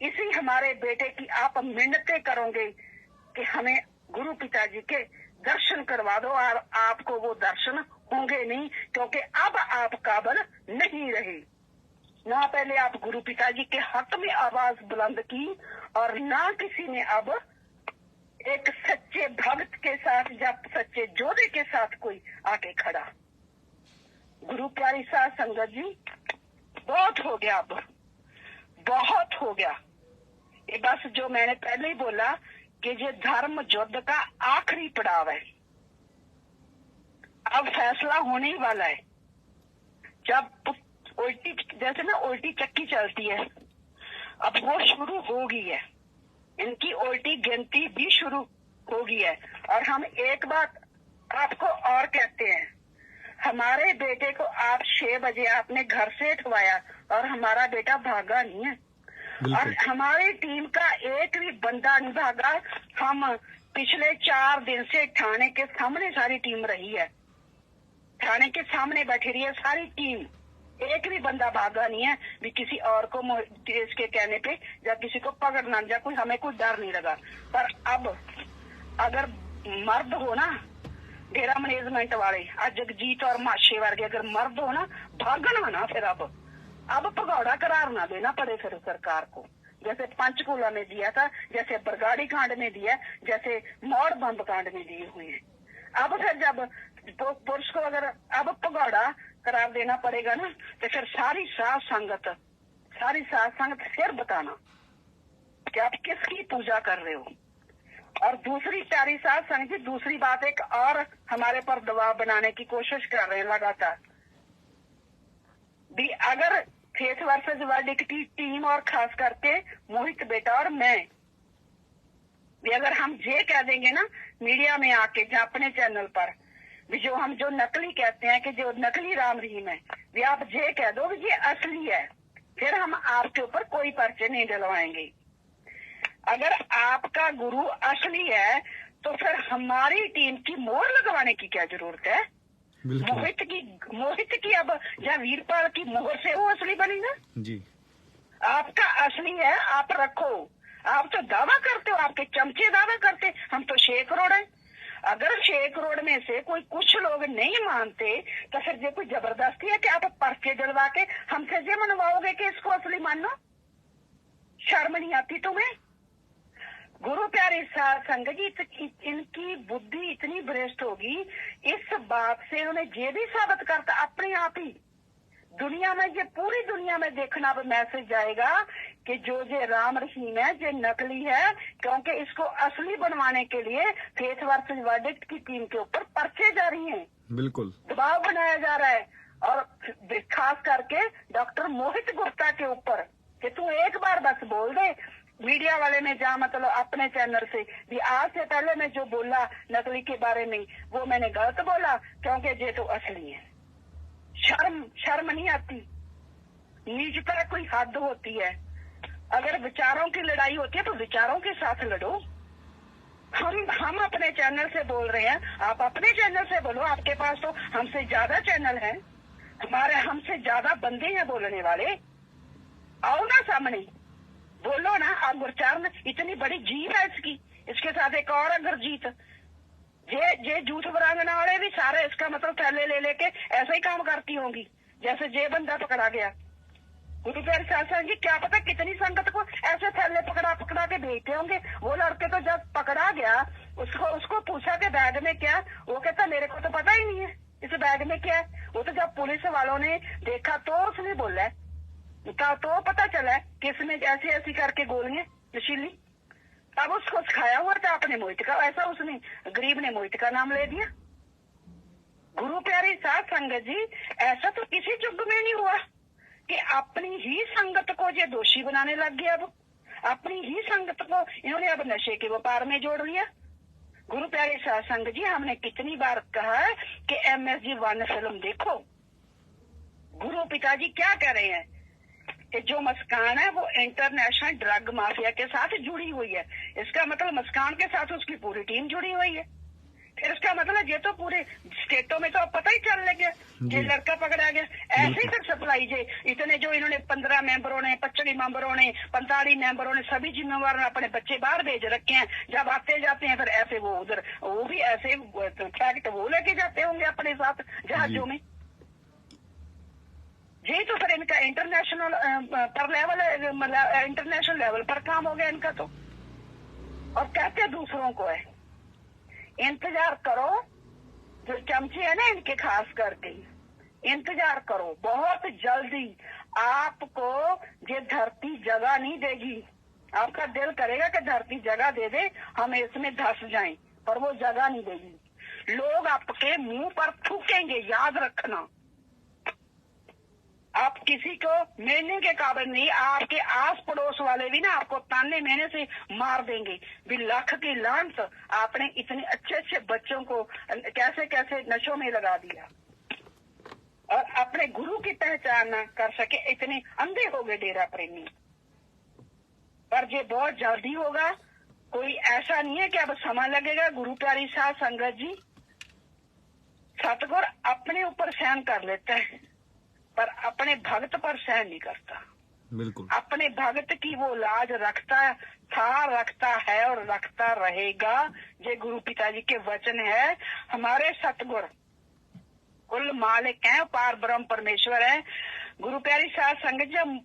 इसी हमारे बेटे की आप मिन्नतें करोगे कि हमें गुरु पिताजी के दर्शन करवा दो, और आपको वो दर्शन होंगे नहीं, क्योंकि अब आप काबिल नहीं रहे। ना पहले आप गुरु पिताजी के हक में आवाज बुलंद की, और ना किसी ने अब एक सच्चे भक्त के साथ या सच्चे जोधे के साथ कोई आके खड़ा। गुरु प्यारी साध संगत जी, बहुत हो गया, अब बहुत हो गया। ये बस जो मैंने पहले ही बोला कि ये धर्म युद्ध का आखिरी पड़ाव है। अब फैसला होने ही वाला है। जब उल्टी, जैसे ना उल्टी चक्की चलती है, अब वो शुरू हो गई है, इनकी उल्टी गिनती भी शुरू हो गई है। और हम एक बात आपको और कहते हैं, हमारे बेटे को आप 6 बजे आपने घर से उठवाया और हमारा बेटा भागा नहीं है, और हमारी टीम का एक भी बंदा नहीं भागा। हम पिछले 4 दिन से थाने के सामने सारी टीम रही है, थाने के सामने बैठी रही है सारी टीम, एक भी बंदा भागा नहीं है भी किसी और को देश के कहने पे या किसी को पकड़ना, या कोई हमें कोई डर नहीं लगा। पर अब अगर मर्द हो ना, डेरा मैनेजमेंट वाले, आज जगजीत और माशे वर्गे अगर मर्द हो ना, भागना ना फिर अब भगौड़ा करार ना देना पड़े फिर सरकार को, जैसे पंचकूला में दिया था, जैसे बरगाड़ी कांड में दिया, जैसे मौड़ बम कांड में दिए हुए हैं। अब फिर जब पुरुष को अगर अब भगौड़ा करार देना पड़ेगा ना, तो फिर सारी साध संगत फिर बताना कि आप किसकी पूजा कर रहे हो। और दूसरी प्यारी साध संगत जी, दूसरी बात एक और हमारे पर दबाव बनाने की कोशिश कर रहे हैं लगातार भी। अगर फेस वर्सेस वर्ल्ड की टीम और खास करके मोहित बेटा और मैं भी, अगर हम ये कह देंगे ना मीडिया में आके या अपने चैनल पर भी, जो हम जो नकली कहते हैं कि जो नकली राम रहीम है, भी आप ये कह दो भी ये असली है, फिर हम आपके ऊपर कोई पर्चे नहीं डलवाएंगे। अगर आपका गुरु असली है तो फिर हमारी टीम की मोहर लगवाने की क्या जरूरत है? मोहित की अब या वीरपाल की मोहर से वो असली बनेगा जी। आपका असली है, आप रखो। आप तो दावा करते हो, आपके चमचे दावा करते, हम तो 6 करोड़ है। अगर 6 करोड़ में से कोई कुछ लोग नहीं मानते तो फिर ये कोई जबरदस्ती है कि आप पर्चे डलवा के हमसे ये मनवाओगे कि इसको असली मानो? शर्म नहीं आती तुम्हें? गुरु प्यारे साध संगत जी, इनकी बुद्धि इतनी भ्रष्ट होगी, इस बात से उन्हें ये भी साबित करता अपने आप ही दुनिया में, ये पूरी दुनिया में देखना अब मैसेज जाएगा कि जो ये राम रहीम है ये नकली है, क्योंकि इसको असली बनवाने के लिए फेस वर्सेस वर्ल्ड की टीम के ऊपर पर्चे जा रही हैं, बिल्कुल दबाव बनाया जा रहा है। और खास करके डॉक्टर मोहित गुप्ता के ऊपर कि तू एक बार बस बोल दे मीडिया वाले में, जा मतलब अपने चैनल से भी, आज से पहले मैं जो बोला नकली के बारे में वो मैंने गलत बोला, क्योंकि ये तो असली है। शर्म नहीं आती? नीचता कोई हद होती है। अगर विचारों की लड़ाई होती है तो विचारों के साथ लड़ो। हम अपने चैनल से बोल रहे हैं, आप अपने चैनल से बोलो। आपके पास तो हमसे ज्यादा चैनल है, हमसे ज्यादा बंदे हैं बोलने वाले। आओ ना सामने, बोलो ना। आप गुरचरण इतनी बड़ी जीत है इसकी, इसके साथ एक और अगर जीत, ये झूठ बरांगना वाले भी सारे इसका मतलब थैले ले लेके ऐसा ही काम करती होंगी जैसे जे बंदा पकड़ा गया। गुरु प्यारे साध संगत जी, क्या पता कितनी संगत को ऐसे थैले पकड़ा के भेजते होंगे। वो लड़के तो जब पकड़ा गया उसको पूछा कि बैग में क्या, वो कहता मेरे को तो पता ही नहीं है इस बैग में क्या है। वो तो जब पुलिस वालों ने देखा तो उसने बोला है, तो पता चला किसने ऐसी ऐसी करके गोलियां नशीली। अब उसको सिखाया हुआ था अपने मोहित का, ऐसा उसने गरीब ने मोहित का नाम ले दिया। गुरु प्यारी साध संगत जी, ऐसा तो किसी युग में नहीं हुआ कि अपनी ही संगत को ये दोषी बनाने लग गया। अब अपनी ही संगत को इन्होंने अब नशे के व्यापार में जोड़ लिया। गुरु प्यारे साध संगत जी, हमने कितनी बार कहा है कि MSG 1 फिल्म देखो, गुरु पिताजी क्या कह रहे हैं कि जो मुस्कान है वो इंटरनेशनल ड्रग माफिया के साथ जुड़ी हुई है। इसका मतलब मुस्कान के साथ उसकी पूरी टीम जुड़ी हुई है। फिर इसका मतलब ये तो पूरे स्टेटों में तो अब पता ही चल गया ये लड़का पकड़ा गया। ऐसे ही फिर सप्लाई जे इतने जो इन्होंने 15 मेंबरों ने 25 मेंबरों ने 45 मेंबरों ने सभी जिम्मेवार ने अपने बच्चे बाहर भेज रखे हैं। जब आते जाते हैं फिर ऐसे वो उधर वो भी ऐसे फैक्ट वो लेके जाते होंगे अपने साथ जहाजों में। यही तो फिर इनका इंटरनेशनल पर लेवल मतलब इंटरनेशनल लेवल पर काम हो गया इनका तो। और कहते दूसरों को है इंतजार करो, जो चमचे है ना इनके खास करके इंतजार करो, बहुत जल्दी आपको ये धरती जगह नहीं देगी। आपका दिल करेगा कि धरती जगह दे दे, हम इसमें धस जाएं, पर वो जगह नहीं देगी। लोग आपके मुंह पर थूकेंगे, याद रखना। आप किसी को मिलने के काबिल नहीं, आपके आस पड़ोस वाले भी ना आपको ताने मेने से मार देंगे। भी लाख की लांत, आपने इतने अच्छे अच्छे बच्चों को कैसे कैसे नशों में लगा दिया और अपने गुरु की पहचान न कर सके, इतने अंधे हो गए डेरा प्रेमी। पर ये बहुत जल्दी होगा, कोई ऐसा नहीं है कि अब समय लगेगा। गुरु प्यारी साध संगत जी, सतगुर अपने ऊपर सहन कर लेता है पर अपने भक्त पर सहन नहीं करता। बिल्कुल। अपने भक्त की वो लाज रखता था, रखता है और रखता रहेगा। ये गुरु पिताजी के वचन है। हमारे सतगुर कुल मालिक हैं, पार ब्रह्म परमेश्वर है। गुरु प्यारी साध संगत, जब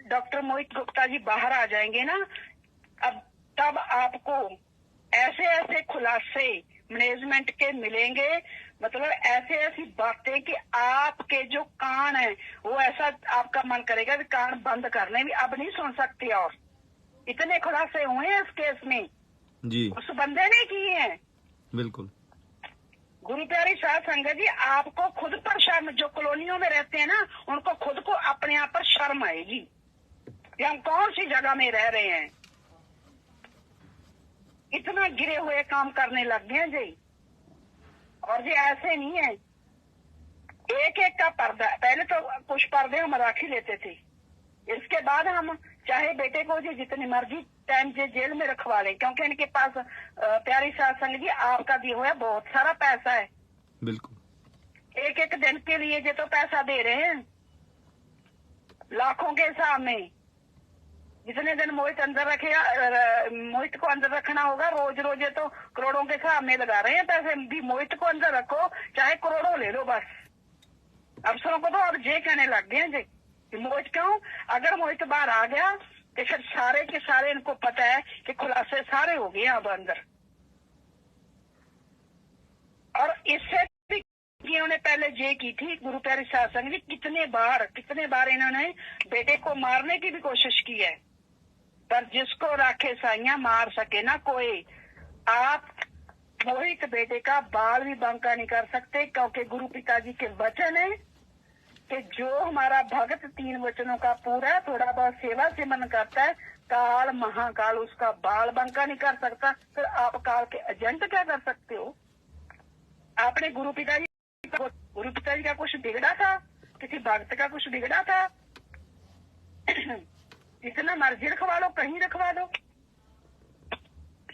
डॉक्टर मोहित गुप्ता जी बाहर आ जाएंगे ना, अब तब आपको ऐसे ऐसे खुलासे मैनेजमेंट के मिलेंगे, मतलब ऐसे ऐसी बातें कि आपके जो कान है वो ऐसा आपका मन करेगा कि कान बंद करने भी अब नहीं सुन सकते। और इतने खुलासे हुए हैं इस केस में जी, उस बंदे ने किए हैं। बिल्कुल। गुरु प्यारी साध संगत जी, आपको खुद पर शर्म, जो कॉलोनियों में रहते हैं ना उनको खुद को अपने आप पर शर्म आएगी कि हम कौन सी जगह में रह रहे हैं। इतना गिरे हुए काम करने लग गए जी। और ये ऐसे नहीं है, एक एक का पर्दा। पहले तो कुछ पर्दे हम राखी लेते थे, इसके बाद हम चाहे बेटे को जी जितनी मर्जी टाइम जेल में रखवा लें, क्योंकि इनके पास प्यारी साध संगत जी आपका दिया हुआ बहुत सारा पैसा है। बिल्कुल। एक एक दिन के लिए जो तो पैसा दे रहे हैं लाखों के हिसाब में। जितने दिन मोहित अंदर रखेगा, मोहित को अंदर रखना होगा, रोज रोज तो करोड़ों के हिसाब में लगा रहे हैं पैसे। भी मोहित को अंदर रखो, चाहे करोड़ों ले लो, बस। अफसरों को तो अब ये कहने लग गए हैं जी मोहित क्यों, अगर मोहित बाहर आ गया तो फिर सारे के सारे इनको पता है कि खुलासे सारे हो गए अब अंदर। और इससे भी इन्होंने पहले ये की थी गुरु प्यारी साध संगत जी, कितने बार इन्होंने बेटे को मारने की भी कोशिश की है, पर जिसको राखे साइया मार सके ना कोई। आप मोहित बेटे का बाल भी बांका नहीं कर सकते, क्योंकि गुरु पिताजी के वचन है कि जो हमारा भगत 3 वचनों का पूरा थोड़ा बहुत सेवा से मन करता है, काल महाकाल उसका बाल बांका नहीं कर सकता। फिर आप काल के एजेंट क्या कर सकते हो। आपने गुरु पिताजी का कुछ बिगड़ा था, किसी भक्त का कुछ बिगड़ा था, इतना मर्जी रखवा लो, कहीं रखवा दो।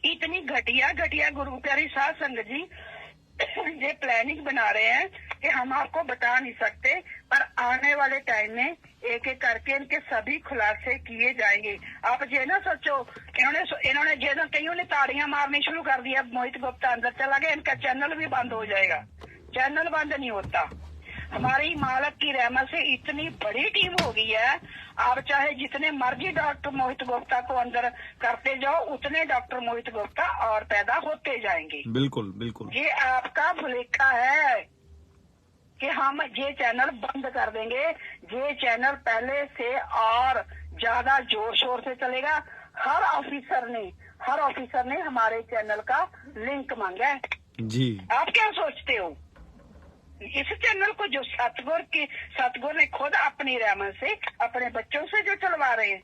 इतनी घटिया गुरु प्यारी साध संगत जी ये प्लानिंग बना रहे हैं कि हम आपको बता नहीं सकते, पर आने वाले टाइम में एक एक करके इनके सभी खुलासे किए जाएंगे। आप ये ना सोचो, इन्होंने जो कईयों ने ताड़ियां मारनी शुरू कर दिया, मोहित गुप्ता अंदर चला गया, इनका चैनल भी बंद हो जाएगा। चैनल बंद नहीं होता। हमारी मालक की रहमत से इतनी बड़ी टीम हो गई है, आप चाहे जितने मर्जी डॉक्टर मोहित गुप्ता को अंदर करते जाओ, उतने डॉक्टर मोहित गुप्ता और पैदा होते जाएंगे। बिल्कुल बिल्कुल। ये आपका भुलेखा है कि हम ये चैनल बंद कर देंगे। ये चैनल पहले से और ज्यादा जोर शोर से चलेगा। हर ऑफिसर ने हमारे चैनल का लिंक मांगा है जी। आप क्या सोचते हो। इस चैनल को जो सतगुर ने खुद अपनी रहमत से अपने बच्चों से जो चलवा रहे हैं।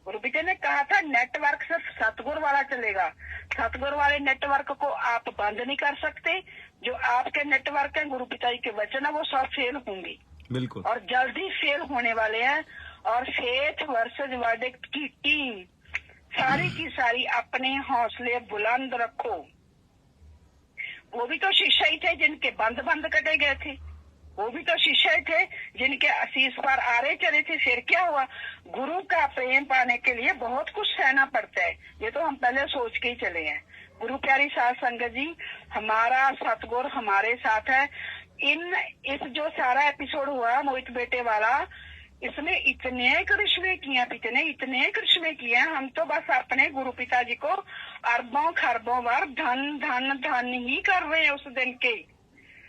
गुरु पिता ने कहा था नेटवर्क सिर्फ सतगुर वाला चलेगा। सतगुर वाले नेटवर्क को आप बंद नहीं कर सकते। जो आपके नेटवर्क है गुरु पिता जी के वचन है वो सब फेल होंगे। बिल्कुल। और जल्दी फेल होने वाले हैं। और फेथ वर्सेस वर्डिक्ट की टीम सारी की सारी अपने हौसले बुलंद रखो। वो भी तो शिष्य ही थे जिनके बंद बंद कटे गए थे, वो भी तो शिष्य थे जिनके आशीष पर आरे चढ़े थे। फिर क्या हुआ? गुरु का प्रेम पाने के लिए बहुत कुछ सहना पड़ता है, ये तो हम पहले सोच के ही चले हैं। गुरु प्यारी साध संगत जी, हमारा सतगुरु हमारे साथ है। इस जो सारा एपिसोड हुआ मोहित बेटे वाला, इसमें इतने करिश्मे किए, इतने करिश्मे किए। हम तो बस अपने गुरु पिताजी को अरबों खरबों बार धन धन धन ही कर रहे हैं उस दिन के।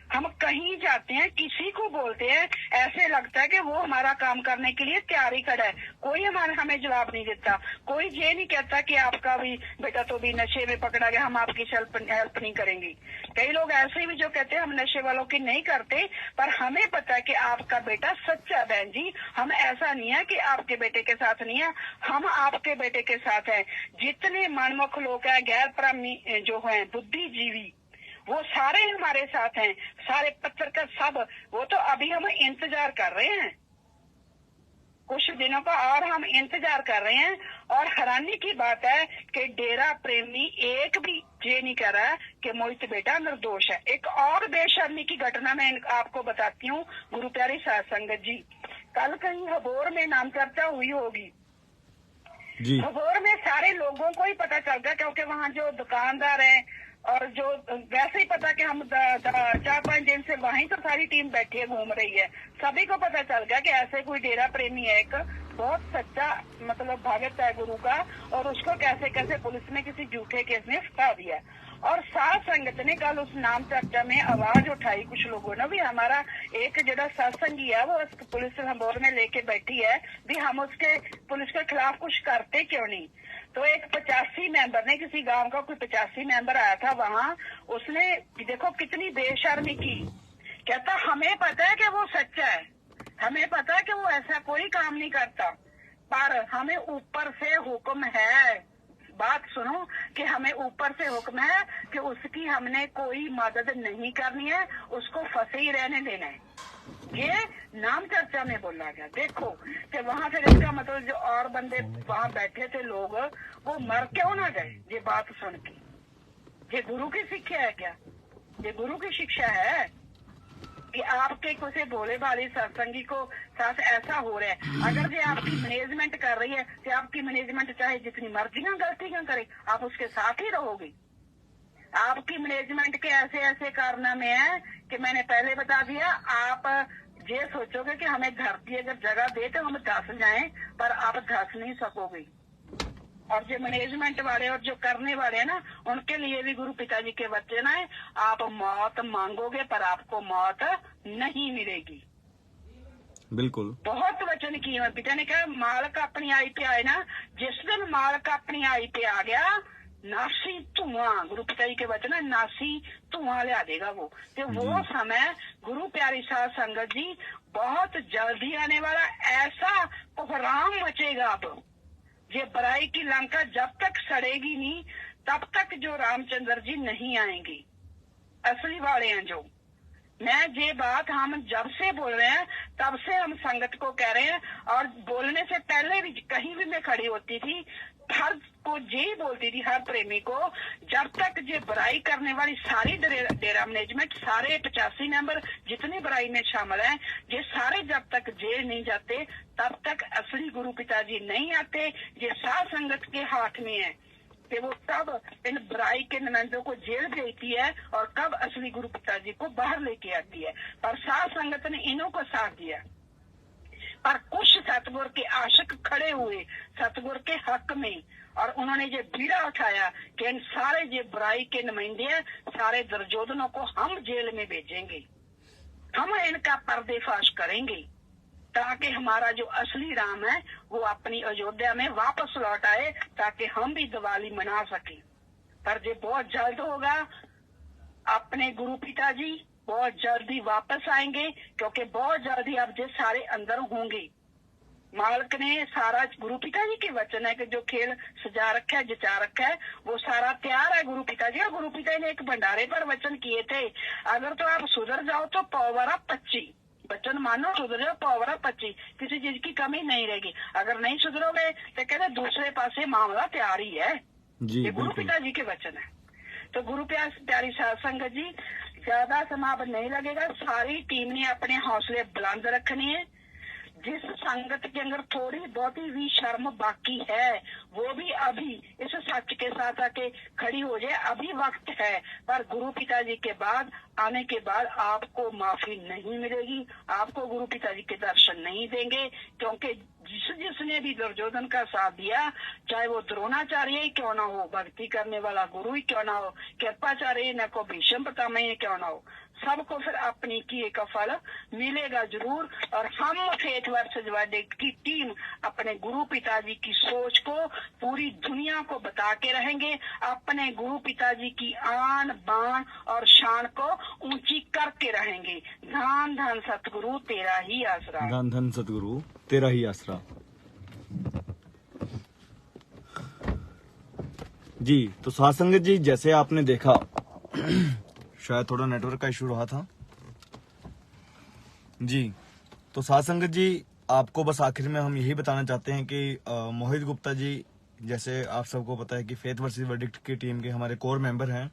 हम कहीं जाते हैं, किसी को बोलते हैं, ऐसे लगता है कि वो हमारा काम करने के लिए तैयारी खड़ा है। कोई हमें जवाब नहीं देता। कोई ये नहीं कहता कि आपका भी बेटा तो भी नशे में पकड़ा गया, हम आपकी हेल्प नहीं करेंगे। कई लोग ऐसे भी जो कहते हैं हम नशे वालों की नहीं करते, पर हमें पता है कि आपका बेटा सच्चा। बहन जी, हम ऐसा नहीं है कि आपके बेटे के साथ नहीं है, हम आपके बेटे के साथ हैं। जितने मनमुख लोग हैं, गैर प्रामी जो हैं, बुद्धिजीवी, वो सारे हमारे साथ हैं। सारे पत्रकार सब, वो तो अभी हम इंतजार कर रहे हैं कुछ दिनों का, और हम इंतजार कर रहे हैं। और हैरानी की बात है कि डेरा प्रेमी एक भी ये नहीं कह रहा है कि मोहित बेटा निर्दोष है। एक और बेशर्मी की घटना मैं आपको बताती हूँ गुरु प्यारी साध संगत जी। कल कहीं हबोर में नाम चर्चा हुई होगी जी। हबोर में सारे लोगों को ही पता चल गया, क्योंकि वहाँ जो दुकानदार हैं और जो वैसे ही पता कि हम 4-5 दिन से वहीं तो सारी टीम बैठी है, घूम रही है। सभी को पता चल गया कि ऐसे कोई डेरा प्रेमी है, एक बहुत सच्चा मतलब भगत है गुरु का, और उसको कैसे कैसे पुलिस ने किसी झूठे केस में फंसा दिया। और साध संगत ने कल उस नाम चर्चा में आवाज उठाई, कुछ लोगों ने भी, हमारा एक जरा सत्संगी है वो पुलिस हबोर में लेके बैठी है भी, हम उसके पुलिस के खिलाफ कुछ करते क्यों नहीं। तो एक 85 मेंबर ने, किसी गांव का कोई 85 मेंबर आया था वहाँ, उसने देखो कितनी बेशर्मी की। कहता हमें पता है कि वो सच्चा है, हमें पता है कि वो ऐसा कोई काम नहीं करता, पर हमें ऊपर से हुक्म है, बात सुनो, कि हमें ऊपर से हुक्म है कि उसकी हमने कोई मदद नहीं करनी है, उसको फंसे ही रहने देना है। ये नाम चर्चा में बोला गया। देखो कि वहाँ से इसका मतलब जो और बंदे वहाँ बैठे थे लोग, वो मर क्यों ना गए ये बात सुन के। ये गुरु की शिक्षा है क्या? ये गुरु की शिक्षा है कि आपके किसी भोले भाले सत्संगी को साथ ऐसा हो रहा है। अगर ये आपकी मैनेजमेंट कर रही है कि आपकी मैनेजमेंट चाहे जितनी मर्जियां गलतियां करे, आप उसके साथ ही रहोगे। आपकी मैनेजमेंट के ऐसे ऐसे कारनामे हैं कि मैंने पहले बता दिया। आप ये सोचोगे कि हमें धरती अगर जगह दे तो हम धस जाएं, पर आप धस नहीं सकोगे। और जो मैनेजमेंट वाले और जो करने वाले हैं ना, उनके लिए भी गुरु पिताजी के वचन है, आप मौत मांगोगे पर आपको मौत नहीं मिलेगी। बिल्कुल। बहुत वचन किए पिता ने कहा, मालक अपनी आई पे आए ना, जिस दिन मालक अपनी आई पे आ गया, नासी धुआं, गुरु पिताजी के वचन है, नासी धुआं लिया देगा वो। तो वो समय गुरु प्यारी साध संगत जी बहुत जल्दी आने वाला, ऐसा कोहराम मचेगा। अब ये बुराई की लंका जब तक सड़ेगी नहीं, तब तक जो रामचंद्र जी नहीं आएंगे, असली वाले हैं जो। मैं ये बात हम जब से बोल रहे हैं तब से हम संगत को कह रहे हैं, और बोलने से पहले भी कहीं भी मैं खड़ी होती थी, हर को यही बोलती थी, हर प्रेमी को, जब तक ये बुराई करने वाली सारी डेरा मैनेजमेंट, सारे 85 मेंबर जितने बुराई में शामिल हैं, ये सारे जब तक जेल नहीं जाते तब तक असली गुरु पिताजी नहीं आते। ये साध संगत के हाथ में है कि वो कब इन बुराई के नुमाइंदों को जेल भेजती है और कब असली गुरु पिताजी को बाहर लेके आती है। पर साध संगत ने इन्हों को साथ दिया, पर कुछ सतगुरु के आशिक खड़े हुए सतगुरु के हक में, और उन्होंने ये बीड़ा उठाया कि इन सारे ये बुराई के नुमाइंदे हैं, सारे दुर्योधनों को हम जेल में भेजेंगे, हम इनका पर्देफाश करेंगे, ताकि हमारा जो असली राम है वो अपनी अयोध्या में वापस लौट आए, ताकि हम भी दिवाली मना सके। पर ये बहुत जल्द होगा। अपने गुरु पिताजी बहुत जल्दी वापस आएंगे, क्योंकि बहुत जल्दी अब ये सारे अंदर होंगे। मालिक ने सारा, गुरु पिताजी के वचन है कि जो खेल सजा रखा है, जचा रखा है, वो सारा तैयार है गुरु पिताजी। और गुरु पिताजी ने एक भंडारे पर वचन किए थे, अगर तो आप सुधर जाओ तो पौवारा 25 वचन मानो, सुधरो, पावर 25, किसी चीज की कमी नहीं रहेगी। अगर नहीं सुधरोगे तो कहते दूसरे पासे मामला तैयार ही है। जी ये गुरु बिल्कुल। पिताजी के वचन है। तो गुरु प्यारी साध संगत जी, ज्यादा समय अब नहीं लगेगा। सारी टीम ने अपने हौसले बुलंद रखने हैं। जिस संगत के अंदर थोड़ी बहुत भी शर्म बाकी है, वो भी अभी इस सच के साथ आके खड़ी हो जाए। अभी वक्त है, पर गुरु पिताजी के बाद आने के बाद आपको माफी नहीं मिलेगी, आपको गुरु पिताजी के दर्शन नहीं देंगे। क्योंकि जिसने भी दुर्योधन का साथ दिया, चाहे वो द्रोणाचार्य ही क्यों ना हो, भक्ति करने वाला गुरु ही क्यों ना हो, कृपाचार्य न को भीष्म पितामह ही क्यों ना हो, सबको फिर अपनी किए का फल मिलेगा जरूर। और हम फेथ वर्सेस वर्डिक्ट की टीम अपने गुरु पिताजी की सोच को पूरी दुनिया को बता के रहेंगे। अपने गुरु पिताजी की आन बान और शान को ऊंची करके रहेंगे। धन धन सतगुरु तेरा ही आसरा। धन धन सतगुरु तेरा ही आसरा। जी तो साध संगत जी, जैसे आपने देखा शायद थोड़ा नेटवर्क का इशू रहा था जी। तो साध संगत जी, आपको बस आखिर में हम यही बताना चाहते हैं कि मोहित गुप्ता जी, जैसे आप सबको पता है कि फेथ वर्सेस वर्डिक्ट की टीम के हमारे कोर मेंबर हैं।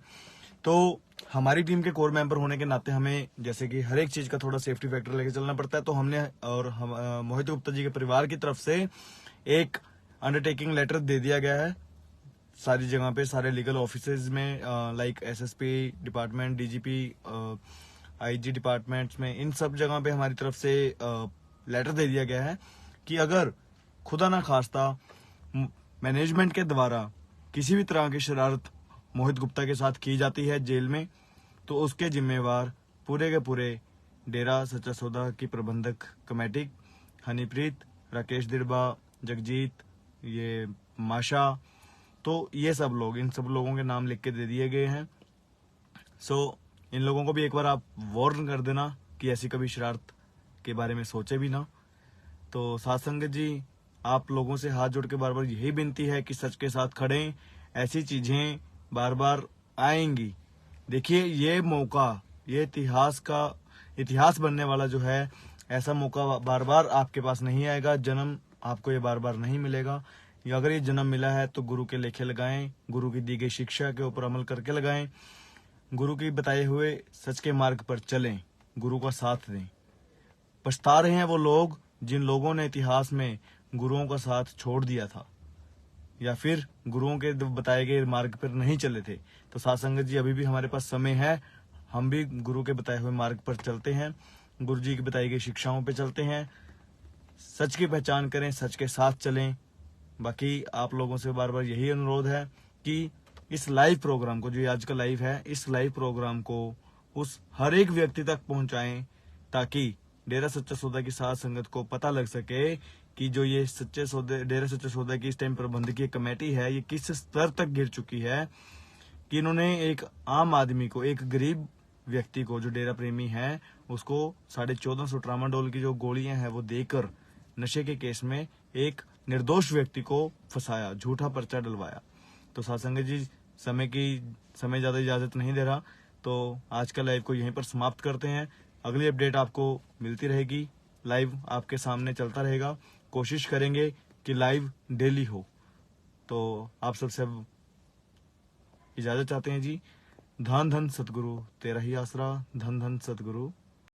तो हमारी टीम के कोर मेंबर होने के नाते हमें जैसे कि हर एक चीज का थोड़ा सेफ्टी फैक्टर लेके चलना पड़ता है। तो हमने और हम मोहित गुप्ता जी के परिवार की तरफ से एक अंडरटेकिंग लेटर दे दिया गया है सारी जगह पे, सारे लीगल ऑफिसेज में, like SSP department, DGP, IG departments में, इन सब जगह पे हमारी तरफ से लेटर दे दिया गया है कि अगर खुदा ना खास्ता मैनेजमेंट के द्वारा किसी भी तरह की शरारत मोहित गुप्ता के साथ की जाती है जेल में, तो उसके जिम्मेवार पूरे के पूरे डेरा सच्चा सौदा की प्रबंधक कमेटी, हनीप्रीत, राकेश दिड़बा, जगजीत, ये माशा, तो ये सब लोग, इन सब लोगों के नाम लिख के दे दिए गए हैं। सो इन लोगों को भी एक बार आप वार्न कर देना कि ऐसी कभी शरारत के बारे में सोचे भी ना। तो साध संगत जी, आप लोगों से हाथ जोड़ के बार बार यही विनती है कि सच के साथ खड़ें। ऐसी चीजें बार बार आएंगी। देखिए, ये मौका, ये इतिहास बनने वाला जो है, ऐसा मौका बार बार आपके पास नहीं आएगा। जन्म आपको ये बार बार नहीं मिलेगा। या अगर ये जन्म मिला है तो गुरु के लेखे लगाएं, गुरु की दी गई शिक्षा के ऊपर अमल करके लगाएं, गुरु की बताए हुए सच के मार्ग पर चलें, गुरु का साथ दें। पछता रहे हैं वो लोग जिन लोगों ने इतिहास में गुरुओं का साथ छोड़ दिया था या फिर गुरुओं के बताए गए मार्ग पर नहीं चले थे। तो साध संगत जी, अभी भी हमारे पास समय है, हम भी गुरु के बताए हुए मार्ग पर चलते हैं, गुरु जी की बताई गई शिक्षाओं पे चलते हैं, सच की पहचान करें, सच के साथ चलें। बाकी आप लोगों से बार बार यही अनुरोध है कि इस लाइव प्रोग्राम को, जो ये आज का लाइव है, इस लाइव प्रोग्राम को उस हर एक व्यक्ति तक पहुंचाएं, ताकि डेरा सच्चा सौदा की साध संगत को पता लग सके कि जो ये डेरा सच्चा सौदा की इस टाइम प्रबंधकीय कमेटी है, ये किस स्तर तक गिर चुकी है कि इन्होंने एक आम आदमी को, एक गरीब व्यक्ति को जो डेरा प्रेमी है, उसको 1450 ट्रामाडोल की जो गोलियां हैं वो देकर नशे के केस में एक निर्दोष व्यक्ति को फंसाया, झूठा पर्चा डलवाया। तो साध संगत जी, समय ज्यादा इजाजत नहीं दे रहा, तो आज का लाइव को यहीं पर समाप्त करते हैं। अगली अपडेट आपको मिलती रहेगी, लाइव आपके सामने चलता रहेगा। कोशिश करेंगे कि लाइव डेली हो। तो आप सबसे अब इजाजत चाहते हैं जी। धन धन सतगुरु तेरा ही आसरा, धन धन सतगुरु